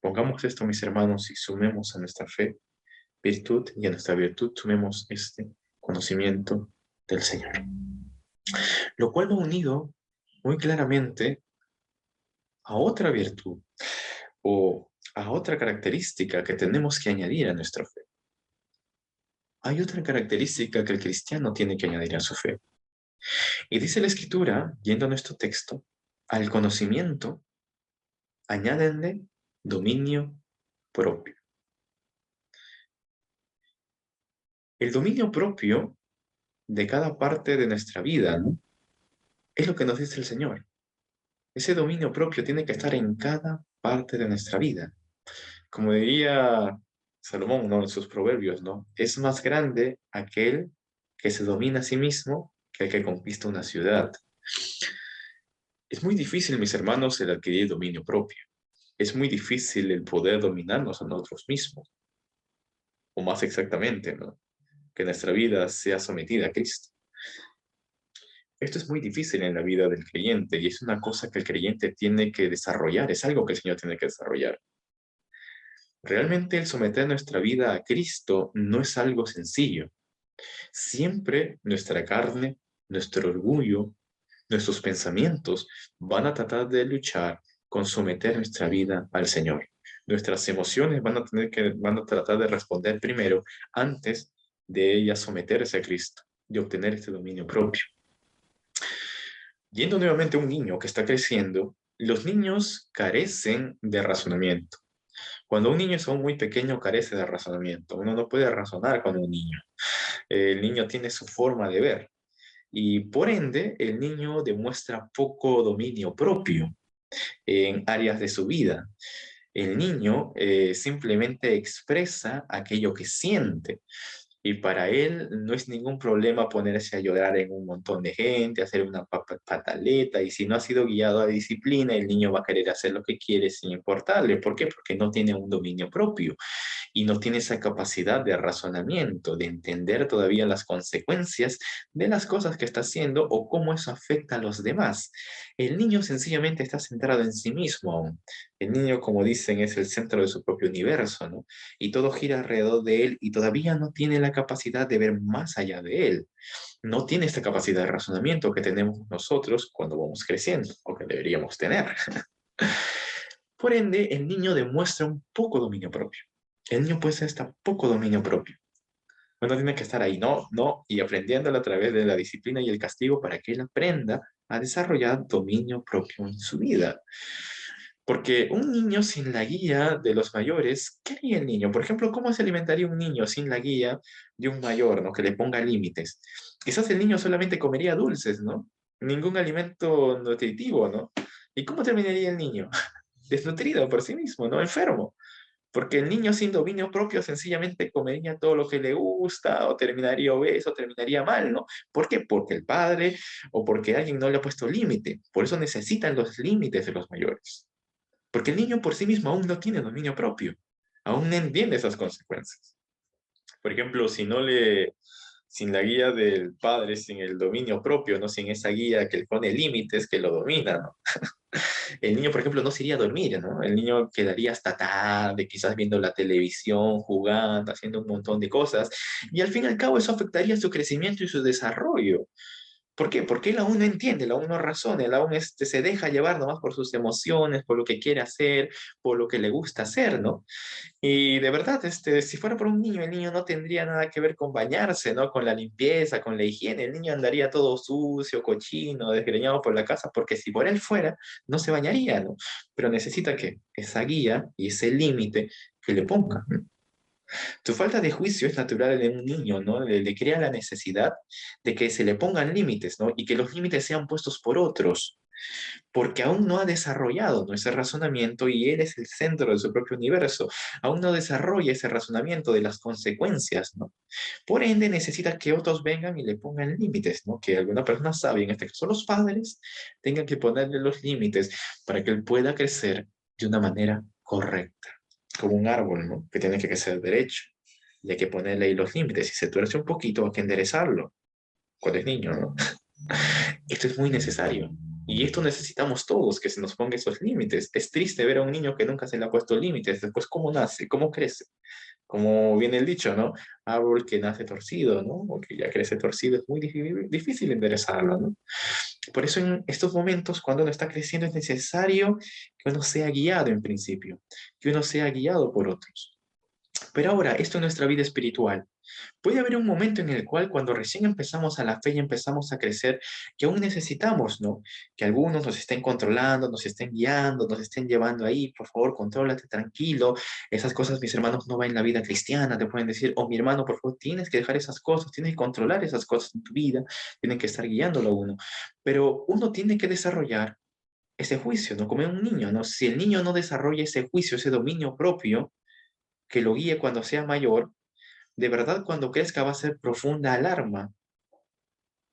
Pongamos esto, mis hermanos, y sumemos a nuestra fe virtud y a nuestra virtud sumemos este conocimiento del Señor. Lo cual va unido muy claramente a otra virtud o a otra característica que tenemos que añadir a nuestra fe. Hay otra característica que el cristiano tiene que añadir a su fe. Y dice la Escritura, yendo a nuestro texto, al conocimiento, añádenle dominio propio. El dominio propio de cada parte de nuestra vida, ¿no? Es lo que nos dice el Señor. Ese dominio propio tiene que estar en cada parte de nuestra vida. Como diría Salomón, ¿no? En sus proverbios, ¿no? Es más grande aquel que se domina a sí mismo que el que conquista una ciudad. Es muy difícil, mis hermanos, el adquirir dominio propio. Es muy difícil el poder dominarnos a nosotros mismos. O más exactamente, ¿no? Que nuestra vida sea sometida a Cristo. Esto es muy difícil en la vida del creyente y es una cosa que el creyente tiene que desarrollar, es algo que el Señor tiene que desarrollar. Realmente el someter nuestra vida a Cristo no es algo sencillo. Siempre nuestra carne, nuestro orgullo, nuestros pensamientos van a tratar de luchar con someter nuestra vida al Señor. Nuestras emociones van a tratar de responder primero antes de ellas someterse a Cristo, de obtener este dominio propio. Yendo nuevamente a un niño que está creciendo, los niños carecen de razonamiento. Cuando un niño es aún muy pequeño, carece de razonamiento. Uno no puede razonar con un niño. El niño tiene su forma de ver y por ende el niño demuestra poco dominio propio en áreas de su vida. El niño simplemente expresa aquello que siente. Y para él no es ningún problema ponerse a llorar en un montón de gente, hacer una pataleta, y si no ha sido guiado a disciplina, el niño va a querer hacer lo que quiere sin importarle. ¿Por qué? Porque no tiene un dominio propio y no tiene esa capacidad de razonamiento, de entender todavía las consecuencias de las cosas que está haciendo o cómo eso afecta a los demás. El niño sencillamente está centrado en sí mismo aún. El niño, como dicen, es el centro de su propio universo, ¿no? Y todo gira alrededor de él y todavía no tiene la capacidad de ver más allá de él. No tiene esta capacidad de razonamiento que tenemos nosotros cuando vamos creciendo, o que deberíamos tener. Por ende, el niño demuestra un poco dominio propio. El niño puede ser hasta poco dominio propio. Uno tiene que estar ahí, no, y aprendiéndolo a través de la disciplina y el castigo para que él aprenda a desarrollar dominio propio en su vida. Porque un niño sin la guía de los mayores, ¿qué haría el niño? Por ejemplo, ¿cómo se alimentaría un niño sin la guía de un mayor, ¿no? Que le ponga límites. Quizás el niño solamente comería dulces, ¿no? Ningún alimento nutritivo, ¿no? ¿Y cómo terminaría el niño? Desnutrido por sí mismo, ¿no? Enfermo. Porque el niño sin dominio propio sencillamente comería todo lo que le gusta, o terminaría obeso, o terminaría mal, ¿no? ¿Por qué? Porque el padre o porque alguien no le ha puesto límite. Por eso necesitan los límites de los mayores. Porque el niño por sí mismo aún no tiene dominio propio. Aún no entiende esas consecuencias. Por ejemplo, sin la guía del padre, sin el dominio propio, ¿no? Sin esa guía que le pone límites, que lo domina, ¿no? El niño, por ejemplo, no se iría a dormir, ¿no? El niño quedaría hasta tarde, quizás viendo la televisión, jugando, haciendo un montón de cosas, y al fin y al cabo eso afectaría su crecimiento y su desarrollo. ¿Por qué? Porque él aún no entiende, él aún no razona, él aún se deja llevar nomás por sus emociones, por lo que quiere hacer, por lo que le gusta hacer, ¿no? Y de verdad, si fuera por un niño, el niño no tendría nada que ver con bañarse, ¿no? Con la limpieza, con la higiene. El niño andaría todo sucio, cochino, desgreñado por la casa, porque si por él fuera, no se bañaría, ¿no? Pero necesita que esa guía y ese límite que le ponga. Tu falta de juicio es natural en un niño, ¿no? Le crea la necesidad de que se le pongan límites, ¿no? Y que los límites sean puestos por otros, porque aún no ha desarrollado, ¿no? Ese razonamiento y él es el centro de su propio universo. Aún no desarrolla ese razonamiento de las consecuencias, ¿no? Por ende, necesita que otros vengan y le pongan límites, ¿no? Que alguna persona sabia, en este caso los padres, tengan que ponerle los límites para que él pueda crecer de una manera correcta, como un árbol, ¿no? Que tiene que crecer derecho. Y hay que ponerle ahí los límites. Si se tuerce un poquito, hay que enderezarlo. Cuando es niño, ¿no? Esto es muy necesario. Y esto necesitamos todos, que se nos ponga esos límites. Es triste ver a un niño que nunca se le ha puesto límites. Después, ¿cómo nace? ¿Cómo crece? Como viene el dicho, ¿no? Árbol que nace torcido, ¿no? O que ya crece torcido, es muy difícil enderezarlo, ¿no? Por eso en estos momentos, cuando uno está creciendo, es necesario que uno sea guiado en principio, que uno sea guiado por otros. Pero ahora, esto en nuestra vida espiritual. Puede haber un momento en el cual cuando recién empezamos a la fe y empezamos a crecer, que aún necesitamos, ¿no? Que algunos nos estén controlando, nos estén guiando, nos estén llevando ahí, por favor, contrólate, tranquilo. Esas cosas, mis hermanos, no van en la vida cristiana. Te pueden decir, oh, mi hermano, por favor, tienes que dejar esas cosas, tienes que controlar esas cosas en tu vida, tienen que estar guiándolo a uno. Pero uno tiene que desarrollar ese juicio, ¿no? Como un niño, ¿no? Si el niño no desarrolla ese juicio, ese dominio propio, que lo guíe cuando sea mayor, de verdad cuando crezca va a ser profunda alarma.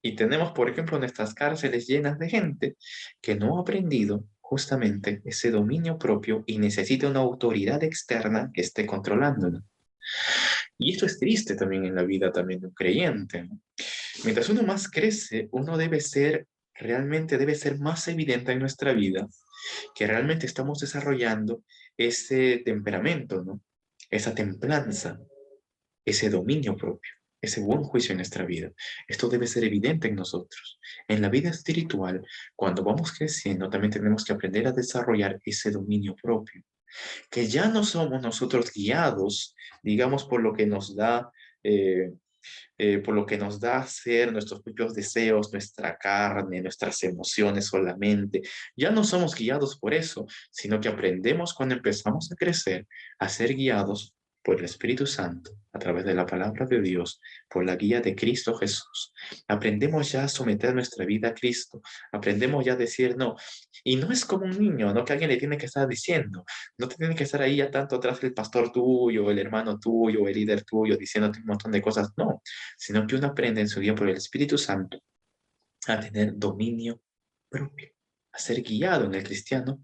Y tenemos, por ejemplo, nuestras cárceles llenas de gente que no ha aprendido justamente ese dominio propio y necesita una autoridad externa que esté controlándolo. Y esto es triste también en la vida también de un creyente, ¿no? Mientras uno más crece, uno debe ser, realmente debe ser más evidente en nuestra vida que realmente estamos desarrollando ese temperamento, ¿no? Esa templanza, ese dominio propio, ese buen juicio en nuestra vida. Esto debe ser evidente en nosotros. En la vida espiritual, cuando vamos creciendo, también tenemos que aprender a desarrollar ese dominio propio, que ya no somos nosotros guiados, digamos, eh, por lo que nos da hacer nuestros propios deseos, nuestra carne, nuestras emociones solamente. Ya no somos guiados por eso, sino que aprendemos cuando empezamos a crecer a ser guiados por el Espíritu Santo, a través de la palabra de Dios, por la guía de Cristo Jesús. Aprendemos ya a someter nuestra vida a Cristo. Aprendemos ya a decir no. Y no es como un niño, ¿no? Que alguien le tiene que estar diciendo. No te tiene que estar ahí ya tanto atrás el pastor tuyo, el hermano tuyo, el líder tuyo, diciéndote un montón de cosas. No, sino que uno aprende en su día por el Espíritu Santo a tener dominio propio, a ser guiado en el cristiano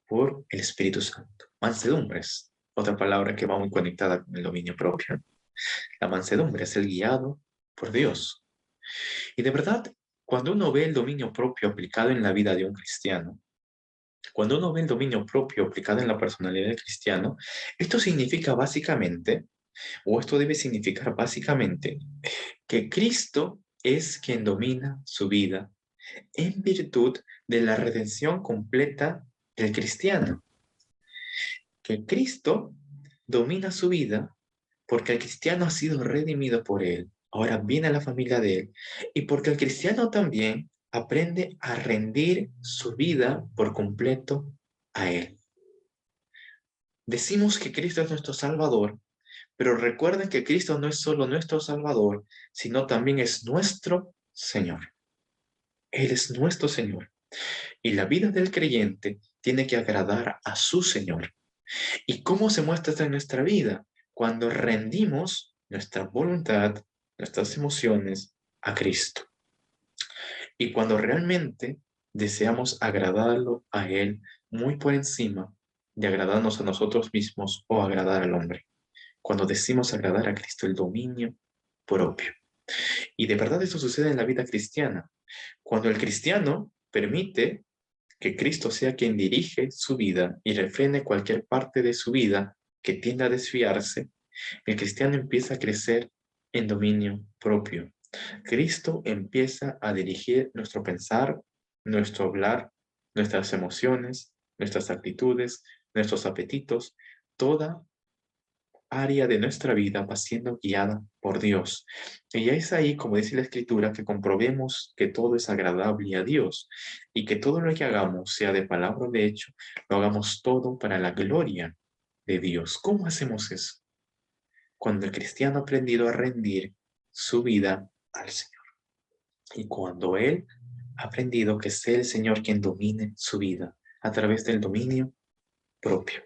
por el Espíritu Santo. Mansedumbre es otra palabra que va muy conectada con el dominio propio. La mansedumbre es el guiado por Dios. Y de verdad, cuando uno ve el dominio propio aplicado en la vida de un cristiano, cuando uno ve el dominio propio aplicado en la personalidad del cristiano, esto significa básicamente, o esto debe significar básicamente, que Cristo es quien domina su vida en virtud de la redención completa del cristiano. Que Cristo domina su vida porque el cristiano ha sido redimido por él. Ahora viene a la familia de él. Y porque el cristiano también aprende a rendir su vida por completo a él. Decimos que Cristo es nuestro Salvador, pero recuerden que Cristo no es solo nuestro Salvador, sino también es nuestro Señor. Él es nuestro Señor. Y la vida del creyente tiene que agradar a su Señor. ¿Y cómo se muestra esto en nuestra vida? Cuando rendimos nuestra voluntad, nuestras emociones a Cristo. Y cuando realmente deseamos agradarlo a Él muy por encima de agradarnos a nosotros mismos o agradar al hombre. Cuando decimos agradar a Cristo, el dominio propio. Y de verdad eso sucede en la vida cristiana. Cuando el cristiano permite que Cristo sea quien dirige su vida y refrene cualquier parte de su vida que tienda a desviarse, el cristiano empieza a crecer en dominio propio. Cristo empieza a dirigir nuestro pensar, nuestro hablar, nuestras emociones, nuestras actitudes, nuestros apetitos, toda área de nuestra vida va siendo guiada por Dios. Y es ahí, como dice la Escritura, que comprobemos que todo es agradable a Dios y que todo lo que hagamos, sea de palabra o de hecho, lo hagamos todo para la gloria de Dios. ¿Cómo hacemos eso? Cuando el cristiano ha aprendido a rendir su vida al Señor. Y cuando Él ha aprendido que sea el Señor quien domine su vida a través del dominio propio.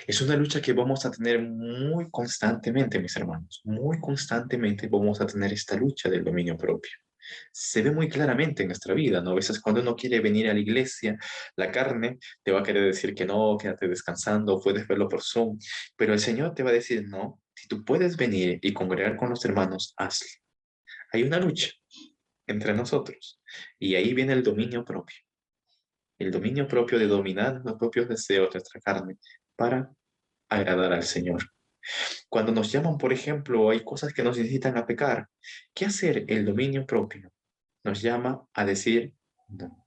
Es una lucha que vamos a tener muy constantemente, mis hermanos. Muy constantemente vamos a tener esta lucha del dominio propio. Se ve muy claramente en nuestra vida, ¿no? A veces cuando uno quiere venir a la iglesia, la carne te va a querer decir que no, quédate descansando, puedes verlo por Zoom, pero el Señor te va a decir, no, si tú puedes venir y congregar con los hermanos, hazlo. Hay una lucha entre nosotros y ahí viene el dominio propio. el dominio propio de dominar los propios deseos de nuestra carne para agradar al Señor. Cuando nos llaman, por ejemplo, hay cosas que nos incitan a pecar. ¿Qué hacer? El dominio propio nos llama a decir no,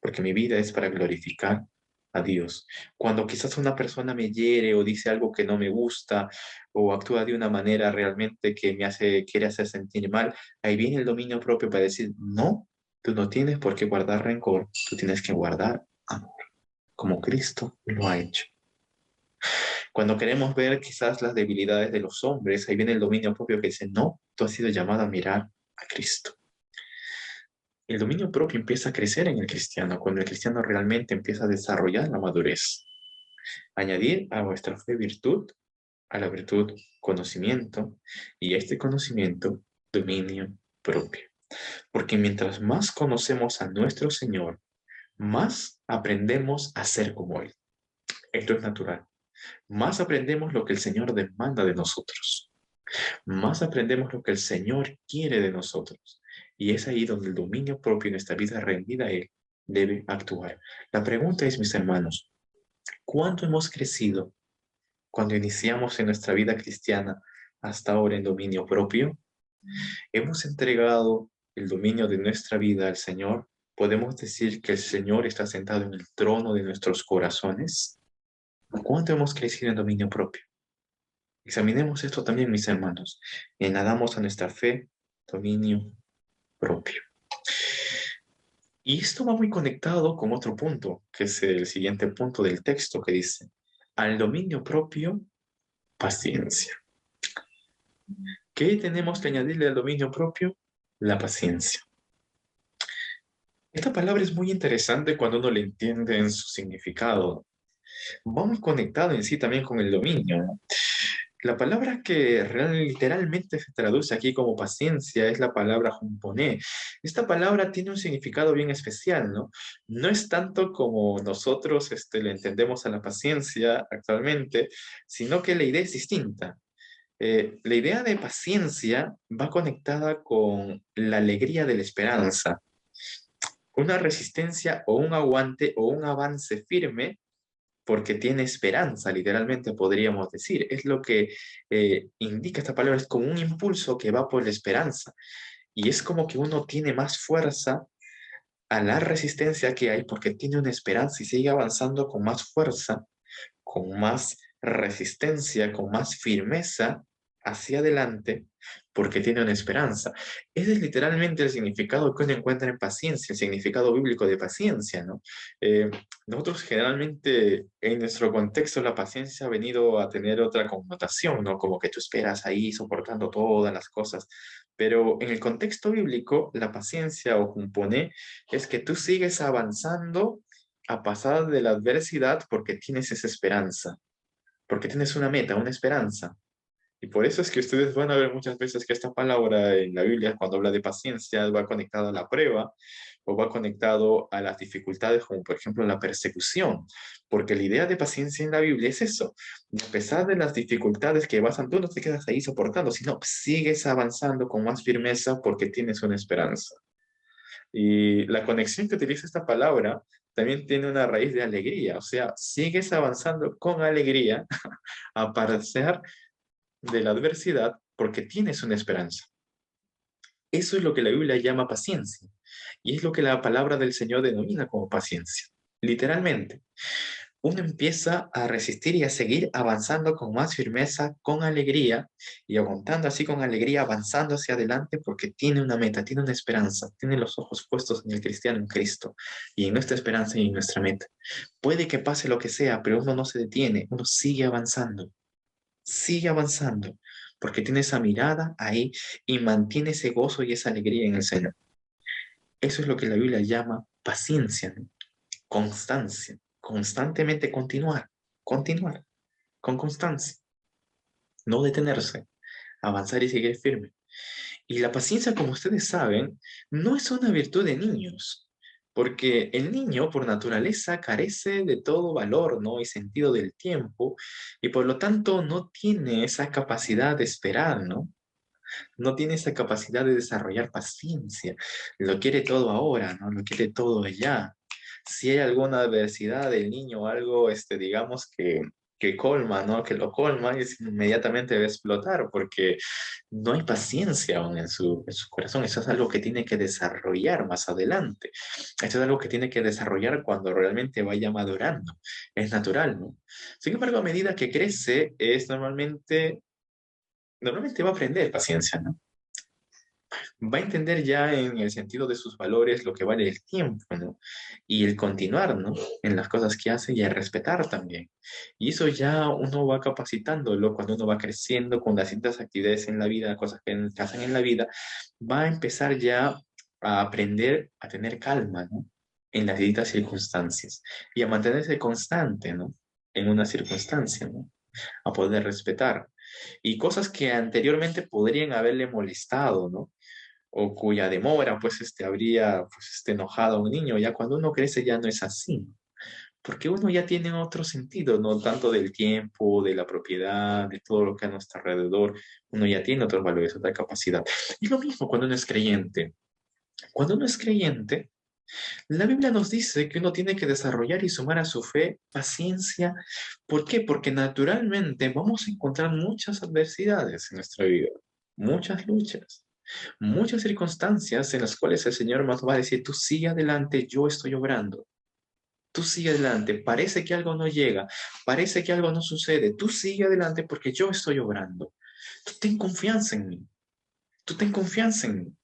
porque mi vida es para glorificar a Dios. Cuando quizás una persona me hiere o dice algo que no me gusta o actúa de una manera realmente que quiere hacer sentir mal, ahí viene el dominio propio para decir, no, tú no tienes por qué guardar rencor, tú tienes que guardar amor, como Cristo lo ha hecho. Cuando queremos ver quizás las debilidades de los hombres, ahí viene el dominio propio que dice, no, tú has sido llamado a mirar a Cristo. El dominio propio empieza a crecer en el cristiano, cuando el cristiano realmente empieza a desarrollar la madurez. Añadir a vuestra fe virtud, a la virtud conocimiento, y a este conocimiento dominio propio. Porque mientras más conocemos a nuestro Señor, más aprendemos a ser como Él. Esto es natural. Más aprendemos lo que el Señor demanda de nosotros. Más aprendemos lo que el Señor quiere de nosotros. Y es ahí donde el dominio propio en nuestra vida rendida a Él debe actuar. La pregunta es, mis hermanos, ¿cuánto hemos crecido cuando iniciamos en nuestra vida cristiana hasta ahora en dominio propio? ¿Hemos entregado el dominio de nuestra vida al Señor? ¿Podemos decir que el Señor está sentado en el trono de nuestros corazones? ¿Cuánto hemos crecido en dominio propio? Examinemos esto también, mis hermanos. Añadamos a nuestra fe dominio propio. Y esto va muy conectado con otro punto, que es el siguiente punto del texto que dice, al dominio propio, paciencia. ¿Qué tenemos que añadirle al dominio propio? La paciencia. Esta palabra es muy interesante cuando uno le entiende en su significado. Va muy conectado en sí también con el dominio, ¿no? La palabra que literalmente se traduce aquí como paciencia es la palabra jumponé. Esta palabra tiene un significado bien especial, ¿no? No es tanto como nosotros le entendemos a la paciencia actualmente, sino que la idea es distinta. La idea de paciencia va conectada con la alegría de la esperanza, una resistencia o un aguante o un avance firme porque tiene esperanza, literalmente podríamos decir. Es lo que indica esta palabra, es como un impulso que va por la esperanza. Y es como que uno tiene más fuerza a la resistencia que hay porque tiene una esperanza y sigue avanzando con más fuerza, con más resistencia, con más firmeza hacia adelante, porque tiene una esperanza. Ese es literalmente el significado que uno encuentra en paciencia, el significado bíblico de paciencia, ¿no? Eh, Nosotros generalmente en nuestro contexto la paciencia ha venido a tener otra connotación, ¿no? Como que tú esperas ahí soportando todas las cosas, pero en el contexto bíblico la paciencia o cumpone es que tú sigues avanzando a pasar de la adversidad porque tienes esa esperanza, porque tienes una meta, una esperanza. Y por eso es que ustedes van a ver muchas veces que esta palabra en la Biblia, cuando habla de paciencia, va conectada a la prueba o va conectado a las dificultades, como por ejemplo la persecución. Porque la idea de paciencia en la Biblia es eso. Y a pesar de las dificultades que vas, tú no te quedas ahí soportando, sino sigues avanzando con más firmeza porque tienes una esperanza. Y la conexión que utiliza esta palabra también tiene una raíz de alegría, o sea, sigues avanzando con alegría a pesar de la adversidad porque tienes una esperanza. Eso es lo que la Biblia llama paciencia y es lo que la palabra del Señor denomina como paciencia. Literalmente, uno empieza a resistir y a seguir avanzando con más firmeza, con alegría y aguantando así con alegría, avanzando hacia adelante porque tiene una meta, tiene una esperanza, tiene los ojos puestos en el cristiano, en Cristo y en nuestra esperanza y en nuestra meta. Puede que pase lo que sea, pero uno no se detiene, uno sigue avanzando porque tiene esa mirada ahí y mantiene ese gozo y esa alegría en el Señor. Eso es lo que la Biblia llama paciencia, ¿no? Constancia, constantemente continuar, con constancia, no detenerse, avanzar y seguir firme. Y la paciencia, como ustedes saben, no es una virtud de niños, porque el niño por naturaleza carece de todo valor, ¿no? Y sentido del tiempo, y por lo tanto no tiene esa capacidad de esperar, ¿no? No tiene esa capacidad de desarrollar paciencia. Lo quiere todo ahora, ¿no? Lo quiere todo allá. si hay alguna adversidad del niño, algo, digamos que colma, ¿no? Que lo colma y inmediatamente debe explotar porque no hay paciencia aún en su corazón. Eso es algo que tiene que desarrollar más adelante. Esto es algo que tiene que desarrollar cuando realmente vaya madurando. Es natural, ¿no? Sin embargo, a medida que crece, normalmente va a aprender paciencia, ¿no? Va a entender ya en el sentido de sus valores lo que vale el tiempo, ¿no? Y el continuar, ¿no? En las cosas que hace y el respetar también. Y eso ya uno va capacitándolo cuando uno va creciendo con las distintas actividades en la vida, cosas que hacen en la vida, va a empezar ya a aprender a tener calma, ¿no? En las distintas circunstancias y a mantenerse constante, ¿no? En una circunstancia, ¿no? A poder respetar. Y cosas que anteriormente podrían haberle molestado, ¿no? O cuya demora pues habría pues enojado a un niño. Ya cuando uno crece ya no es así, porque uno ya tiene otro sentido, no tanto del tiempo, de la propiedad, de todo lo que hay a nuestro alrededor, uno ya tiene otros valores, otra capacidad. Y lo mismo cuando uno es creyente. Cuando uno es creyente, la Biblia nos dice que uno tiene que desarrollar y sumar a su fe paciencia. ¿Por qué? Porque naturalmente vamos a encontrar muchas adversidades en nuestra vida, muchas luchas, muchas circunstancias en las cuales el Señor nos va a decir, tú sigue adelante, yo estoy obrando. Tú sigue adelante, parece que algo no llega, parece que algo no sucede, tú sigue adelante porque yo estoy obrando. Tú ten confianza en mí, tú ten confianza en mí.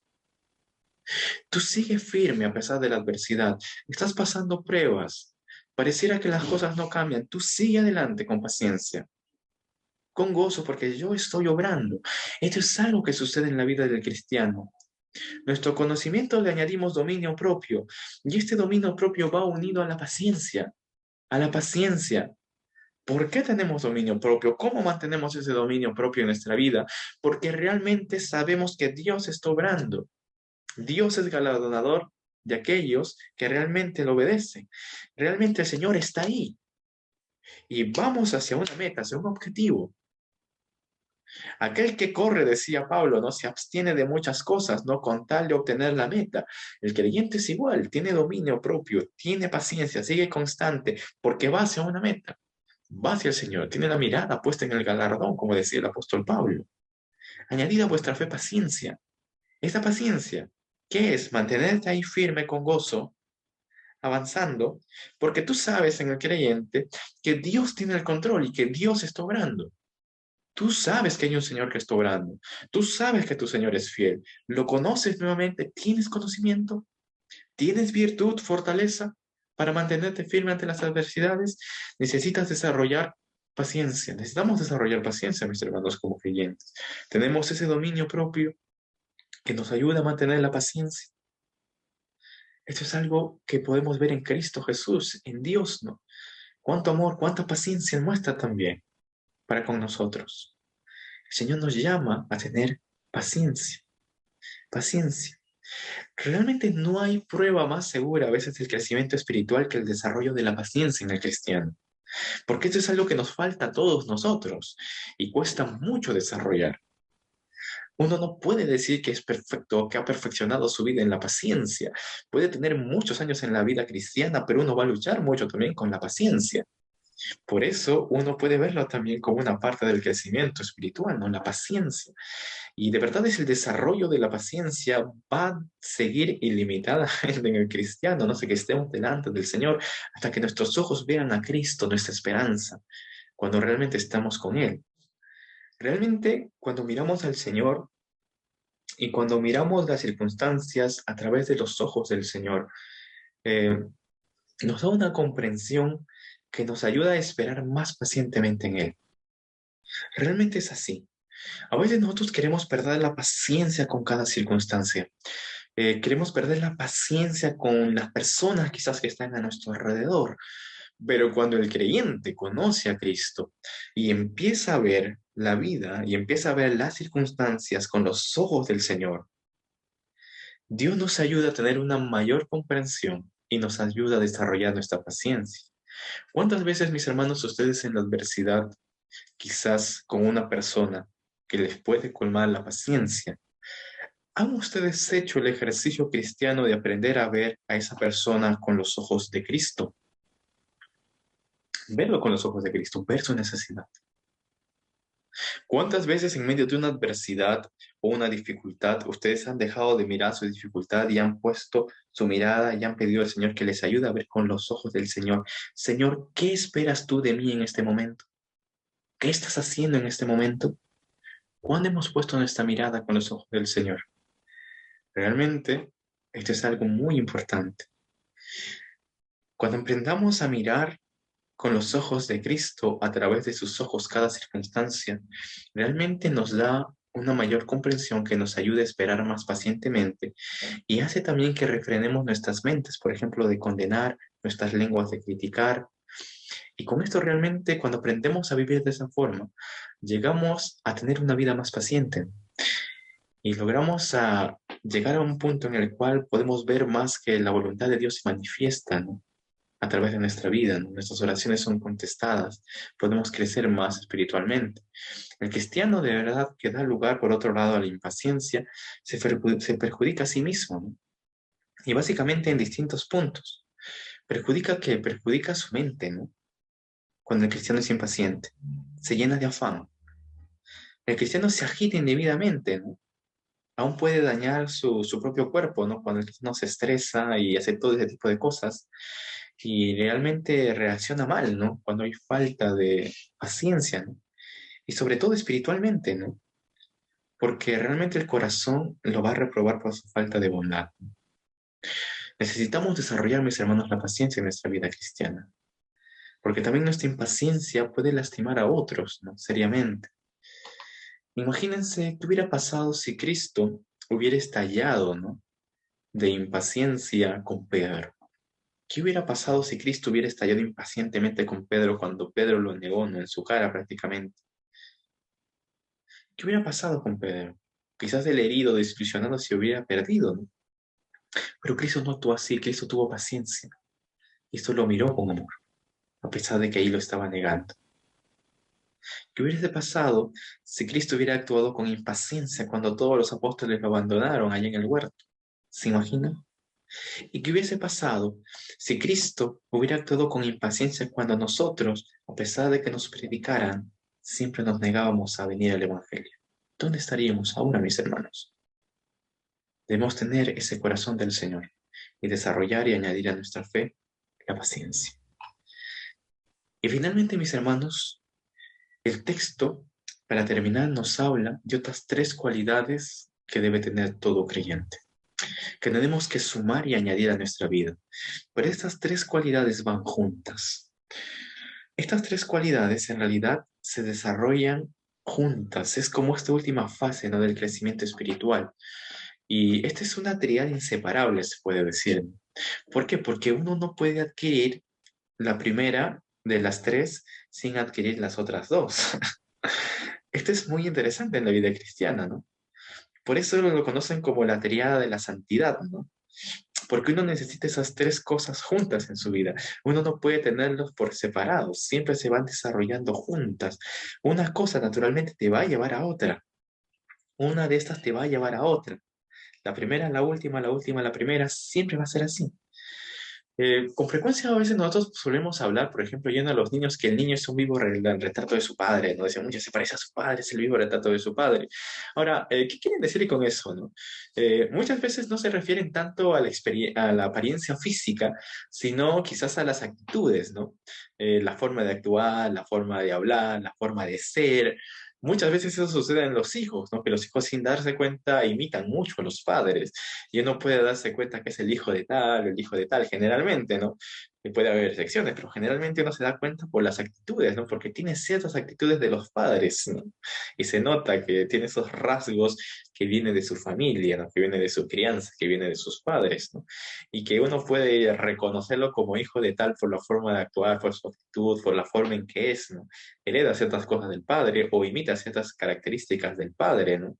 Tú sigue firme a pesar de la adversidad. Estás pasando pruebas. Pareciera que las cosas no cambian. Tú sigue adelante con paciencia, con gozo, porque yo estoy obrando. Esto es algo que sucede en la vida del cristiano. Nuestro conocimiento le añadimos dominio propio y este dominio propio va unido a la paciencia, a la paciencia. ¿Por qué tenemos dominio propio? ¿Cómo mantenemos ese dominio propio en nuestra vida? Porque realmente sabemos que Dios está obrando. Dios es galardonador de aquellos que realmente lo obedecen. Realmente el Señor está ahí y vamos hacia una meta, hacia un objetivo. Aquel que corre, decía Pablo, no se abstiene de muchas cosas, no con tal de obtener la meta. El creyente es igual, tiene dominio propio, tiene paciencia, sigue constante, porque va hacia una meta, va hacia el Señor, tiene la mirada puesta en el galardón, como decía el apóstol Pablo. Añadida a vuestra fe paciencia. Esta paciencia, ¿qué es? Mantenerte ahí firme con gozo, avanzando, porque tú sabes en el creyente que Dios tiene el control y que Dios está obrando. Tú sabes que hay un Señor que está obrando. Tú sabes que tu Señor es fiel. ¿Lo conoces nuevamente? ¿Tienes conocimiento? ¿Tienes virtud, fortaleza para mantenerte firme ante las adversidades? Necesitas desarrollar paciencia. Necesitamos desarrollar paciencia, mis hermanos, como creyentes. Tenemos ese dominio propio que nos ayuda a mantener la paciencia. Esto es algo que podemos ver en Cristo Jesús, en Dios, ¿no? Cuánto amor, cuánta paciencia muestra también para con nosotros. El Señor nos llama a tener paciencia, paciencia. Realmente no hay prueba más segura a veces del crecimiento espiritual que el desarrollo de la paciencia en el cristiano, porque esto es algo que nos falta a todos nosotros y cuesta mucho desarrollar. Uno no puede decir que es perfecto, que ha perfeccionado su vida en la paciencia. Puede tener muchos años en la vida cristiana, pero uno va a luchar mucho también con la paciencia. Por eso uno puede verlo también como una parte del crecimiento espiritual, ¿no? La paciencia. Y de verdad es el desarrollo de la paciencia va a seguir ilimitadamente en el cristiano, no sé, que estemos delante del Señor hasta que nuestros ojos vean a Cristo, nuestra esperanza, cuando realmente estamos con Él. Realmente, cuando miramos al Señor y cuando miramos las circunstancias a través de los ojos del Señor, eh, nos da una comprensión que nos ayuda a esperar más pacientemente en Él. Realmente es así. A veces nosotros queremos perder la paciencia con cada circunstancia. Queremos perder la paciencia con las personas quizás que están a nuestro alrededor. Pero cuando el creyente conoce a Cristo y empieza a ver la vida y empieza a ver las circunstancias con los ojos del Señor, Dios nos ayuda a tener una mayor comprensión y nos ayuda a desarrollar nuestra paciencia. ¿Cuántas veces, mis hermanos, ustedes en la adversidad, quizás con una persona que les puede colmar la paciencia, ¿Han ustedes hecho el ejercicio cristiano de aprender a ver a esa persona con los ojos de Cristo? Verlo con los ojos de Cristo, ver su necesidad. ¿Cuántas veces en medio de una adversidad o una dificultad ustedes han dejado de mirar su dificultad y han puesto su mirada y han pedido al Señor que les ayude a ver con los ojos del Señor? Señor, ¿qué esperas tú de mí en este momento? ¿Qué estás haciendo en este momento? ¿Cuándo hemos puesto nuestra mirada con los ojos del Señor? Realmente, esto es algo muy importante. Cuando aprendamos a mirar con los ojos de Cristo a través de sus ojos cada circunstancia, realmente nos da una mayor comprensión que nos ayude a esperar más pacientemente y hace también que refrenemos nuestras mentes, por ejemplo, de condenar, nuestras lenguas de criticar. Y con esto realmente, cuando aprendemos a vivir de esa forma, llegamos a tener una vida más paciente y logramos a llegar a un punto en el cual podemos ver más que la voluntad de Dios se manifiesta, ¿no? A través de nuestra vida, ¿no? Nuestras oraciones son contestadas, podemos crecer más espiritualmente. El cristiano de verdad que da lugar, por otro lado, a la impaciencia, se perjudica a sí mismo, ¿no? Y básicamente en distintos puntos. Perjudica su mente, ¿no? Cuando el cristiano es impaciente, se llena de afán. El cristiano se agita indebidamente, ¿no? Aún puede dañar su propio cuerpo, ¿no? Cuando el cristiano se estresa y hace todo ese tipo de cosas y realmente reacciona mal, ¿no? Cuando hay falta de paciencia, ¿no? Y sobre todo espiritualmente, ¿no? Porque realmente el corazón lo va a reprobar por su falta de bondad. Necesitamos desarrollar, mis hermanos, la paciencia en nuestra vida cristiana, porque también nuestra impaciencia puede lastimar a otros, ¿no? Seriamente. Imagínense qué hubiera pasado si Cristo hubiera estallado, ¿no? De impaciencia con Pedro. ¿Qué hubiera pasado si Cristo hubiera estallado impacientemente con Pedro cuando Pedro lo negó, ¿no? En su cara prácticamente? ¿Qué hubiera pasado con Pedro? Quizás el herido, desilusionado, se hubiera perdido, ¿no? Pero Cristo no actuó así, Cristo tuvo paciencia. Cristo lo miró con amor, a pesar de que ahí lo estaba negando. ¿Qué hubiese pasado si Cristo hubiera actuado con impaciencia cuando todos los apóstoles lo abandonaron allá en el huerto? ¿Se imaginan? ¿Y qué hubiese pasado si Cristo hubiera actuado con impaciencia cuando nosotros, a pesar de que nos predicaran, siempre nos negábamos a venir al Evangelio? ¿Dónde estaríamos ahora, mis hermanos? Debemos tener ese corazón del Señor y desarrollar y añadir a nuestra fe la paciencia. Y finalmente, mis hermanos, el texto, para terminar, nos habla de otras tres cualidades que debe tener todo creyente, que tenemos que sumar y añadir a nuestra vida. Pero estas tres cualidades van juntas. Estas tres cualidades en realidad se desarrollan juntas. Es como esta última fase, ¿no? Del crecimiento espiritual. Y esta es una triada inseparable, se puede decir. ¿Por qué? Porque uno no puede adquirir la primera de las tres sin adquirir las otras dos. Esto es muy interesante en la vida cristiana, ¿no? Por eso lo conocen como la triada de la santidad, ¿no? Porque uno necesita esas tres cosas juntas en su vida. Uno no puede tenerlos por separado, siempre se van desarrollando juntas. Una cosa naturalmente te va a llevar a otra. Una de estas te va a llevar a otra. La primera, la última, la primera, siempre va a ser así. Con frecuencia a veces nosotros solemos hablar, por ejemplo, yendo a los niños, que el niño es un vivo retrato de su padre, ¿no? Decimos, mucho se parece a su padre, es el vivo retrato de su padre. Ahora, ¿qué quieren decir con eso, no? Muchas veces no se refieren tanto a a la apariencia física, sino quizás a las actitudes, ¿no? La forma de actuar, la forma de hablar, la forma de ser. Muchas veces eso sucede en los hijos, ¿no? Que los hijos sin darse cuenta imitan mucho a los padres y uno puede darse cuenta que es el hijo de tal o el hijo de tal, generalmente, ¿no? Y puede haber excepciones, pero generalmente uno se da cuenta por las actitudes, ¿no? Porque tiene ciertas actitudes de los padres, ¿no? Y se nota que tiene esos rasgos que vienen de su familia, ¿no? Que vienen de su crianza, que vienen de sus padres, ¿no? Y que uno puede reconocerlo como hijo de tal por la forma de actuar, por su actitud, por la forma en que es, ¿no? Hereda ciertas cosas del padre o imita ciertas características del padre, ¿no?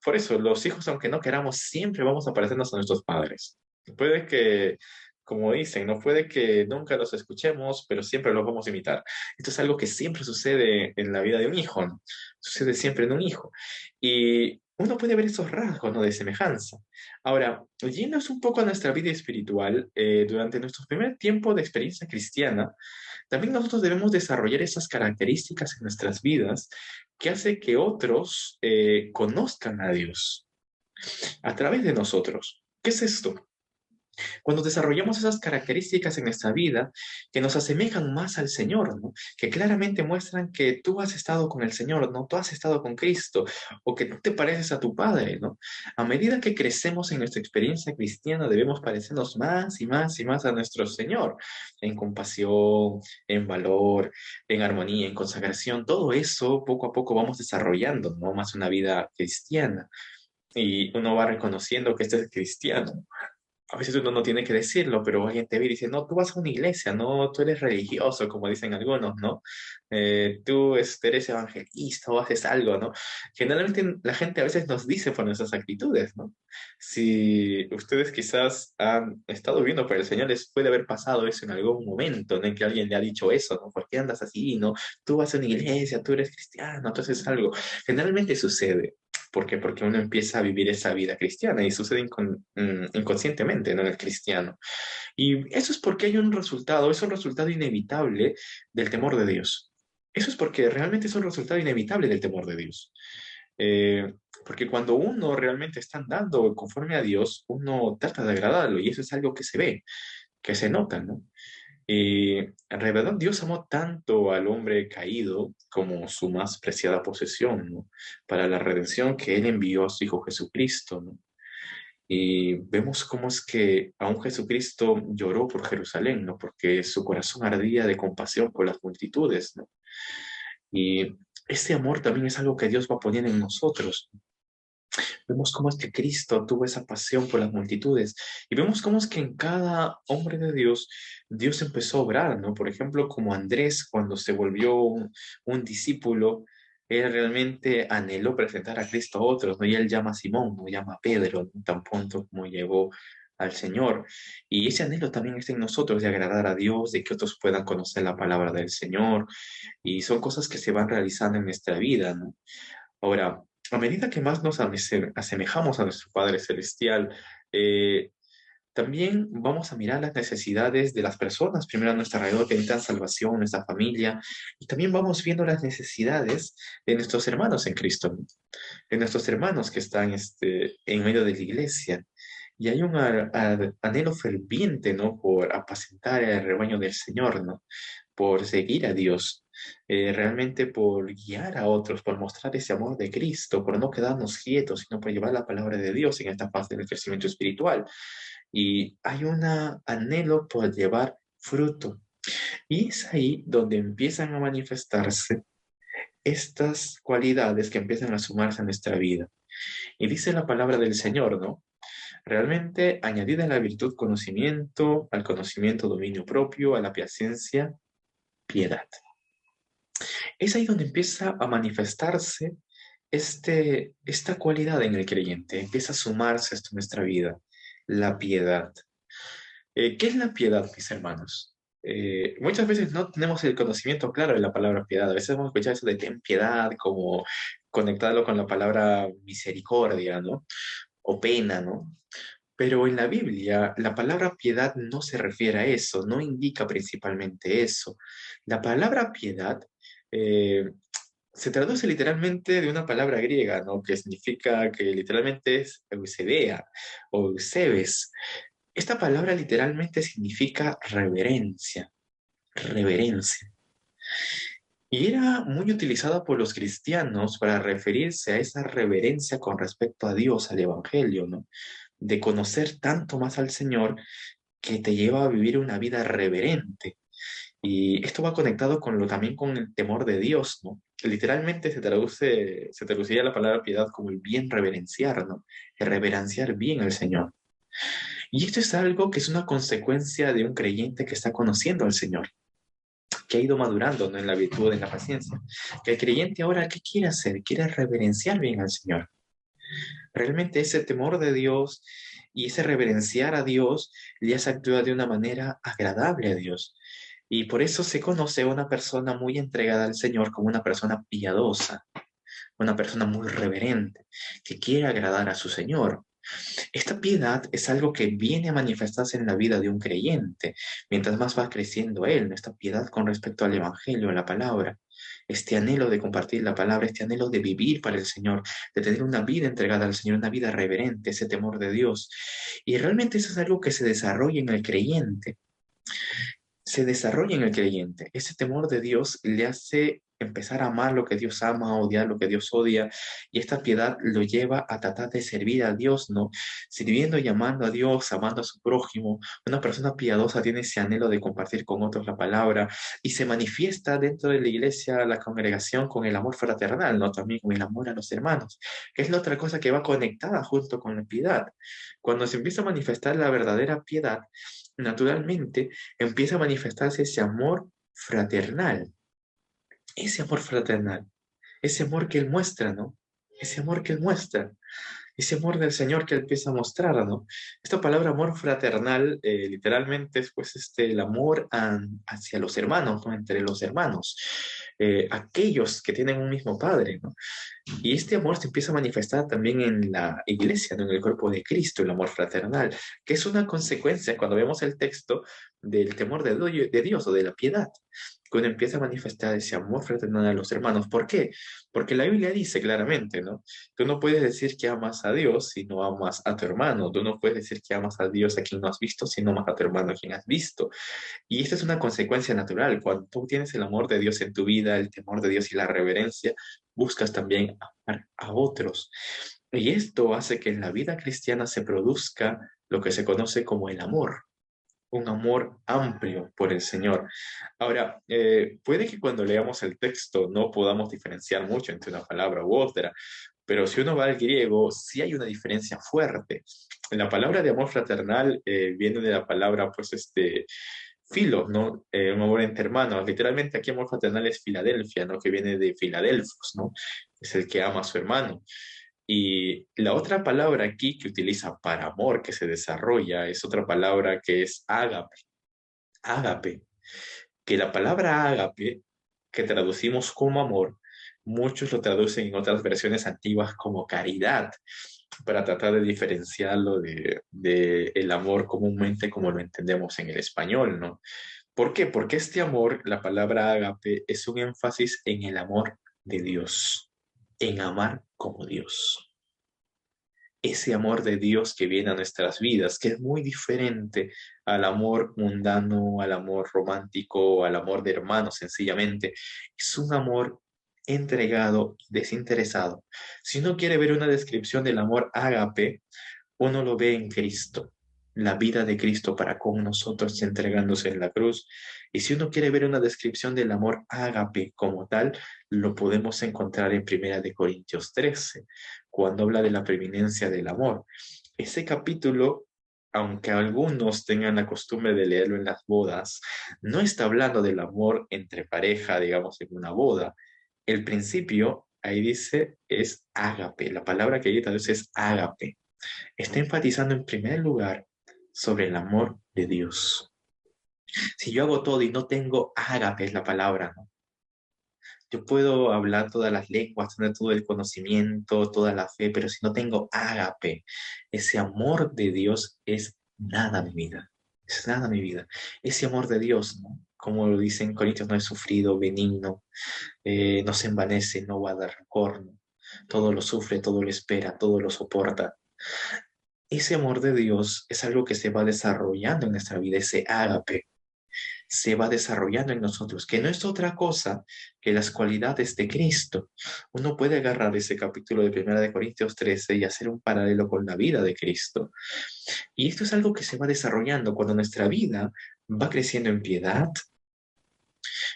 Por eso, los hijos, aunque no queramos, siempre vamos a parecernos a nuestros padres. Puede que, como dicen, no puede que nunca los escuchemos, pero siempre los vamos a imitar. Esto es algo que siempre sucede en la vida de un hijo, ¿no? Sucede siempre en un hijo. Y uno puede ver esos rasgos, ¿no? De semejanza. Ahora, yéndonos un poco a nuestra vida espiritual, durante nuestro primer tiempo de experiencia cristiana, también nosotros debemos desarrollar esas características en nuestras vidas que hace que otros conozcan a Dios a través de nosotros. ¿Qué es esto? Cuando desarrollamos esas características en nuestra vida que nos asemejan más al Señor, ¿no? Que claramente muestran que tú has estado con el Señor, ¿no? Tú has estado con Cristo, o que tú te pareces a tu Padre, ¿no? A medida que crecemos en nuestra experiencia cristiana, debemos parecernos más y más y más a nuestro Señor, en compasión, en valor, en armonía, en consagración. Todo eso poco a poco vamos desarrollando, ¿no? Más una vida cristiana. Y uno va reconociendo que este es cristiano. A veces uno no tiene que decirlo, pero alguien te ve y dice, no, tú vas a una iglesia, no, tú eres religioso, como dicen algunos, ¿no? Tú eres evangelista o haces algo, ¿no? Generalmente la gente a veces nos dice por nuestras actitudes, ¿no? Si ustedes quizás han estado viviendo por el Señor, les puede haber pasado eso en algún momento, ¿no? En que alguien le ha dicho eso, ¿no? ¿Por qué andas así, no? Tú vas a una iglesia, tú eres cristiano, tú haces algo. Generalmente sucede. ¿Por qué? Porque uno empieza a vivir esa vida cristiana y sucede inconscientemente, ¿no? En el cristiano. Y eso es porque hay un resultado, es un resultado inevitable del temor de Dios. Eso es porque realmente es un resultado inevitable del temor de Dios. Eh, Porque cuando uno realmente está andando conforme a Dios, uno trata de agradarlo y eso es algo que se ve, que se nota, ¿no? Y en realidad Dios amó tanto al hombre caído como su más preciada posesión, ¿no? Para la redención que Él envió a su Hijo Jesucristo, ¿no? Y vemos cómo es que aún Jesucristo lloró por Jerusalén, ¿no? Porque su corazón ardía de compasión por las multitudes, ¿no? Y ese amor también es algo que Dios va a poner en nosotros. Vemos cómo es que Cristo tuvo esa pasión por las multitudes y vemos cómo es que en cada hombre de Dios, Dios empezó a obrar, ¿no? Por ejemplo, como Andrés cuando se volvió un discípulo, él realmente anheló presentar a Cristo a otros, ¿no? Y él llama a Simón, no llama a Pedro, ¿no? Tan pronto como llegó al Señor. Y ese anhelo también está en nosotros de agradar a Dios, de que otros puedan conocer la palabra del Señor. Y son cosas que se van realizando en nuestra vida, ¿no? Ahora, a medida que más nos asemejamos a nuestro Padre Celestial, eh, también vamos a mirar las necesidades de las personas, primero a nuestro alrededor que necesitan salvación, nuestra familia, y también vamos viendo las necesidades de nuestros hermanos en Cristo, ¿no? De nuestros hermanos que están en medio de la iglesia. Y hay un anhelo ferviente, ¿no? Por apacentar el rebaño del Señor, ¿no? Por seguir a Dios, realmente por guiar a otros, por mostrar ese amor de Cristo, por no quedarnos quietos, sino por llevar la palabra de Dios en esta fase del crecimiento espiritual. Y hay un anhelo por llevar fruto. Y es ahí donde empiezan a manifestarse estas cualidades que empiezan a sumarse a nuestra vida. Y dice la palabra del Señor, ¿no? Realmente añadida a la virtud conocimiento, al conocimiento dominio propio, a la paciencia, piedad. Es ahí donde empieza a manifestarse esta cualidad en el creyente, empieza a sumarse esto en nuestra vida, la piedad. ¿Qué es la piedad, mis hermanos? Muchas veces no tenemos el conocimiento claro de la palabra piedad. A veces hemos escuchado eso de ten piedad, como conectarlo con la palabra misericordia, ¿no? O pena, ¿no? Pero en la Biblia, la palabra piedad no se refiere a eso, no indica principalmente eso. La palabra piedad eh, se traduce literalmente de una palabra griega, ¿no? Que significa que literalmente es eusebia o eusebes. Esta palabra literalmente significa reverencia, reverencia. Y era muy utilizada por los cristianos para referirse a esa reverencia con respecto a Dios, al Evangelio, ¿no? De conocer tanto más al Señor que te lleva a vivir una vida reverente. Y esto va conectado con también con el temor de Dios, ¿no? Que literalmente se traduciría la palabra piedad como el bien reverenciar, ¿no? El reverenciar bien al Señor. Y esto es algo que es una consecuencia de un creyente que está conociendo al Señor, que ha ido madurando, ¿no? En la virtud, en la paciencia. Que el creyente ahora, ¿qué quiere hacer? Quiere reverenciar bien al Señor. Realmente ese temor de Dios y ese reverenciar a Dios le hace actuar de una manera agradable a Dios. Y por eso se conoce a una persona muy entregada al Señor como una persona piadosa, una persona muy reverente, que quiere agradar a su Señor. Esta piedad es algo que viene a manifestarse en la vida de un creyente, mientras más va creciendo él, ¿no? Esta piedad con respecto al Evangelio, a la palabra, este anhelo de compartir la palabra, este anhelo de vivir para el Señor, de tener una vida entregada al Señor, una vida reverente, ese temor de Dios. Y realmente eso es algo que se desarrolla en el creyente, se desarrolla en el creyente. Ese temor de Dios le hace empezar a amar lo que Dios ama, a odiar lo que Dios odia, y esta piedad lo lleva a tratar de servir a Dios, ¿no? Sirviendo y amando a Dios, amando a su prójimo. Una persona piadosa tiene ese anhelo de compartir con otros la palabra y se manifiesta dentro de la iglesia, la congregación, con el amor fraternal, ¿no? También con el amor a los hermanos, que es la otra cosa que va conectada junto con la piedad. Cuando se empieza a manifestar la verdadera piedad, naturalmente empieza a manifestarse ese amor fraternal, ese amor que Él muestra, ¿no? Ese amor que Él muestra, ese amor del Señor que Él empieza a mostrar, ¿no? Esta palabra amor fraternal literalmente es pues el amor hacia los hermanos, ¿no? Entre los hermanos, aquellos que tienen un mismo Padre, ¿no? Y este amor se empieza a manifestar también en la iglesia, ¿no? En el cuerpo de Cristo, el amor fraternal, que es una consecuencia cuando vemos el texto del temor de Dios o de la piedad, cuando empieza a manifestar ese amor fraternal a los hermanos. ¿Por qué? Porque la Biblia dice claramente, ¿no? Tú no puedes decir que amas a Dios si no amas a tu hermano. Tú no puedes decir que amas a Dios a quien no has visto si no amas a tu hermano a quien has visto. Y esta es una consecuencia natural. Cuando tú tienes el amor de Dios en tu vida, el temor de Dios y la reverencia, buscas también amar a otros. Y esto hace que en la vida cristiana se produzca lo que se conoce como el amor, un amor amplio por el Señor. Ahora, puede que cuando leamos el texto no podamos diferenciar mucho entre una palabra u otra, pero si uno va al griego, sí hay una diferencia fuerte. La palabra de amor fraternal viene de la palabra, pues, filo, ¿no? Un amor entre hermanos. Literalmente aquí amor fraternal es Filadelfia, ¿no? Que viene de Filadelfos, ¿no? Es el que ama a su hermano. Y la otra palabra aquí que utiliza para amor, que se desarrolla, es otra palabra que es ágape. Ágape. Que la palabra ágape, que traducimos como amor, muchos lo traducen en otras versiones antiguas como caridad, para tratar de diferenciarlo de el amor comúnmente como lo entendemos en el español, ¿no? ¿Por qué? Porque este amor, la palabra ágape, es un énfasis en el amor de Dios, en amar como Dios. Ese amor de Dios que viene a nuestras vidas, que es muy diferente al amor mundano, al amor romántico, al amor de hermanos, sencillamente. Es un amor entregado, desinteresado. Si uno quiere ver una descripción del amor ágape, uno lo ve en Cristo, la vida de Cristo para con nosotros entregándose en la cruz. Y si uno quiere ver una descripción del amor ágape como tal, lo podemos encontrar en Primera de Corintios 13, cuando habla de la preeminencia del amor. Ese capítulo, aunque algunos tengan la costumbre de leerlo en las bodas, no está hablando del amor entre pareja, digamos, en una boda. El principio, ahí dice, es ágape. La palabra que ahí traduce es ágape. Está enfatizando en primer lugar sobre el amor de Dios. Si yo hago todo y no tengo ágape, es la palabra, ¿no? Yo puedo hablar todas las lenguas, tener todo el conocimiento, toda la fe, pero si no tengo ágape, ese amor de Dios es nada mi vida. Es nada mi vida. Ese amor de Dios, ¿no? Como lo dicen Corintios, no es sufrido, benigno, no se envanece, no guarda rencor, ¿no? Todo lo sufre, todo lo espera, todo lo soporta. Ese amor de Dios es algo que se va desarrollando en nuestra vida, ese ágape se va desarrollando en nosotros, que no es otra cosa que las cualidades de Cristo. Uno puede agarrar ese capítulo de Primera de Corintios 13 y hacer un paralelo con la vida de Cristo. Y esto es algo que se va desarrollando cuando nuestra vida va creciendo en piedad,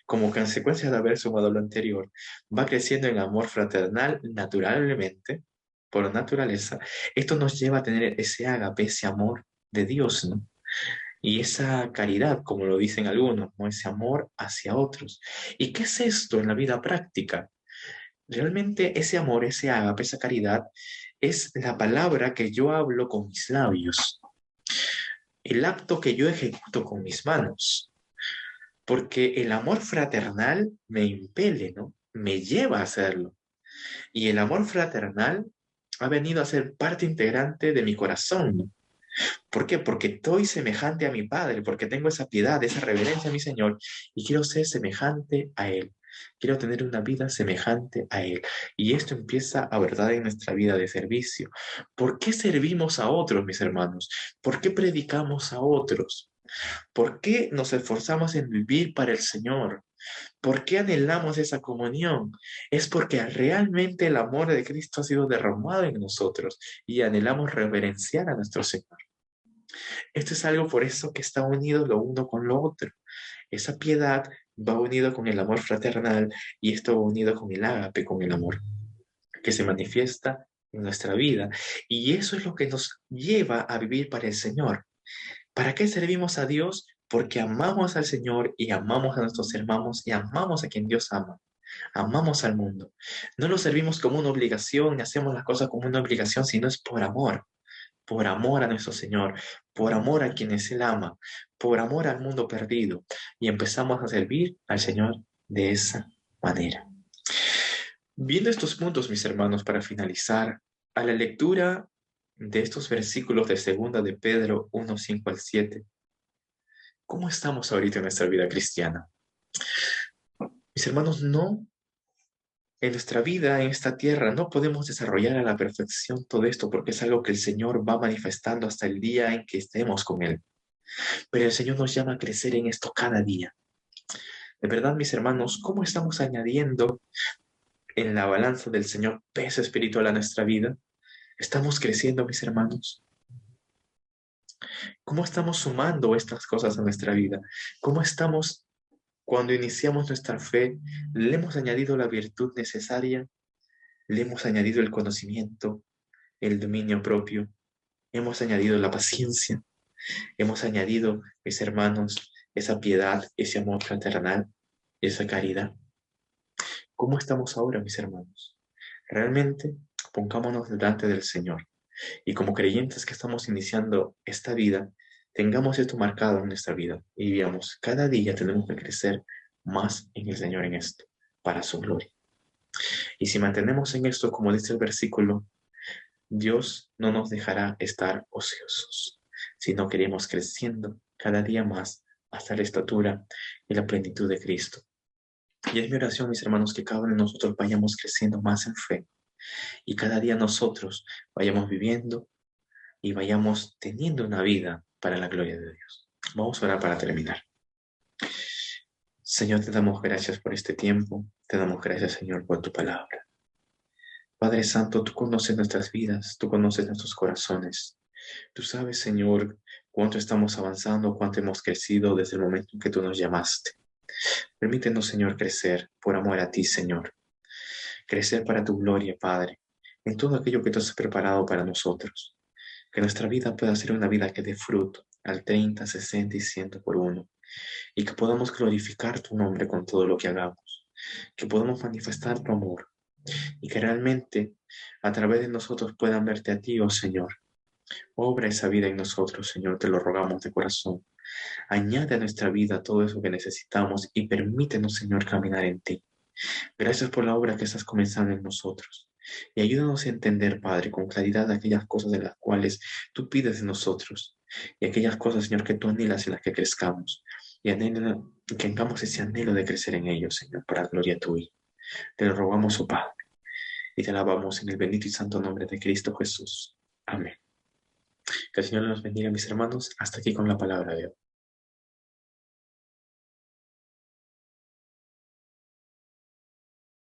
como consecuencia de haber sumado lo anterior, va creciendo en amor fraternal naturalmente, por naturaleza. Esto nos lleva a tener ese ágape, ese amor de Dios, ¿no? Y esa caridad, como lo dicen algunos, ¿no? Ese amor hacia otros. ¿Y qué es esto en la vida práctica? Realmente ese amor, ese ágape, esa caridad, es la palabra que yo hablo con mis labios, el acto que yo ejecuto con mis manos, porque el amor fraternal me impele, ¿no? Me lleva a hacerlo. Y el amor fraternal ha venido a ser parte integrante de mi corazón. ¿Por qué? Porque estoy semejante a mi Padre, porque tengo esa piedad, esa reverencia a mi Señor y quiero ser semejante a Él. Quiero tener una vida semejante a Él. Y esto empieza a verdad en nuestra vida de servicio. ¿Por qué servimos a otros, mis hermanos? ¿Por qué predicamos a otros? ¿Por qué nos esforzamos en vivir para el Señor? ¿Por qué anhelamos esa comunión? Es porque realmente el amor de Cristo ha sido derramado en nosotros y anhelamos reverenciar a nuestro Señor. Esto es algo por eso que está unido lo uno con lo otro. Esa piedad va unido con el amor fraternal y esto va unido con el ágape, con el amor que se manifiesta en nuestra vida. Y eso es lo que nos lleva a vivir para el Señor. ¿Para qué servimos a Dios? Porque amamos al Señor y amamos a nuestros hermanos y amamos a quien Dios ama. Amamos al mundo. No lo servimos como una obligación, ni hacemos las cosas como una obligación, sino es por amor a nuestro Señor, por amor a quienes Él ama, por amor al mundo perdido. Y empezamos a servir al Señor de esa manera. Viendo estos puntos, mis hermanos, para finalizar, a la lectura de estos versículos de segunda de Pedro 1, 5 al 7, ¿cómo estamos ahorita en nuestra vida cristiana? Mis hermanos, no, en nuestra vida, en esta tierra, no podemos desarrollar a la perfección todo esto porque es algo que el Señor va manifestando hasta el día en que estemos con Él. Pero el Señor nos llama a crecer en esto cada día. De verdad, mis hermanos, ¿cómo estamos añadiendo en la balanza del Señor peso espiritual a nuestra vida? ¿Estamos creciendo, mis hermanos? ¿Cómo estamos sumando estas cosas a nuestra vida? ¿Cómo estamos, cuando iniciamos nuestra fe, le hemos añadido la virtud necesaria? ¿Le hemos añadido el conocimiento, el dominio propio? ¿Hemos añadido la paciencia? ¿Hemos añadido, mis hermanos, esa piedad, ese amor fraternal, esa caridad? ¿Cómo estamos ahora, mis hermanos? Realmente pongámonos delante del Señor y como creyentes que estamos iniciando esta vida, tengamos esto marcado en nuestra vida y digamos, cada día tenemos que crecer más en el Señor en esto, para su gloria. Y si mantenemos en esto, como dice el versículo, Dios no nos dejará estar ociosos, sino que iremos creciendo cada día más hasta la estatura y la plenitud de Cristo. Y es mi oración, mis hermanos, que cada uno de nosotros vayamos creciendo más en fe y cada día nosotros vayamos viviendo y vayamos teniendo una vida para la gloria de Dios. Vamos a orar para terminar. Señor, te damos gracias por este tiempo, te damos gracias, Señor, por tu palabra. Padre Santo, tú conoces nuestras vidas, tú conoces nuestros corazones. Tú sabes, Señor, cuánto estamos avanzando, cuánto hemos crecido desde el momento en que tú nos llamaste. Permítenos, Señor, crecer por amor a ti, Señor. Crecer para tu gloria, Padre, en todo aquello que tú has preparado para nosotros. Que nuestra vida pueda ser una vida que dé fruto al 30, 60 y 100 por uno. Y que podamos glorificar tu nombre con todo lo que hagamos. Que podamos manifestar tu amor. Y que realmente a través de nosotros puedan verte a ti, oh Señor. Obra esa vida en nosotros, Señor, te lo rogamos de corazón. Añade a nuestra vida todo eso que necesitamos y permítenos, Señor, caminar en ti. Gracias por la obra que estás comenzando en nosotros. Y ayúdanos a entender, Padre, con claridad aquellas cosas de las cuales tú pides de nosotros. Y aquellas cosas, Señor, que tú anhelas en las que crezcamos. Y que tengamos ese anhelo de crecer en ellos, Señor, para gloria tuya. Te lo rogamos, oh Padre. Y te alabamos en el bendito y santo nombre de Cristo Jesús. Amén. Que el Señor nos bendiga, mis hermanos. Hasta aquí con la palabra de hoy.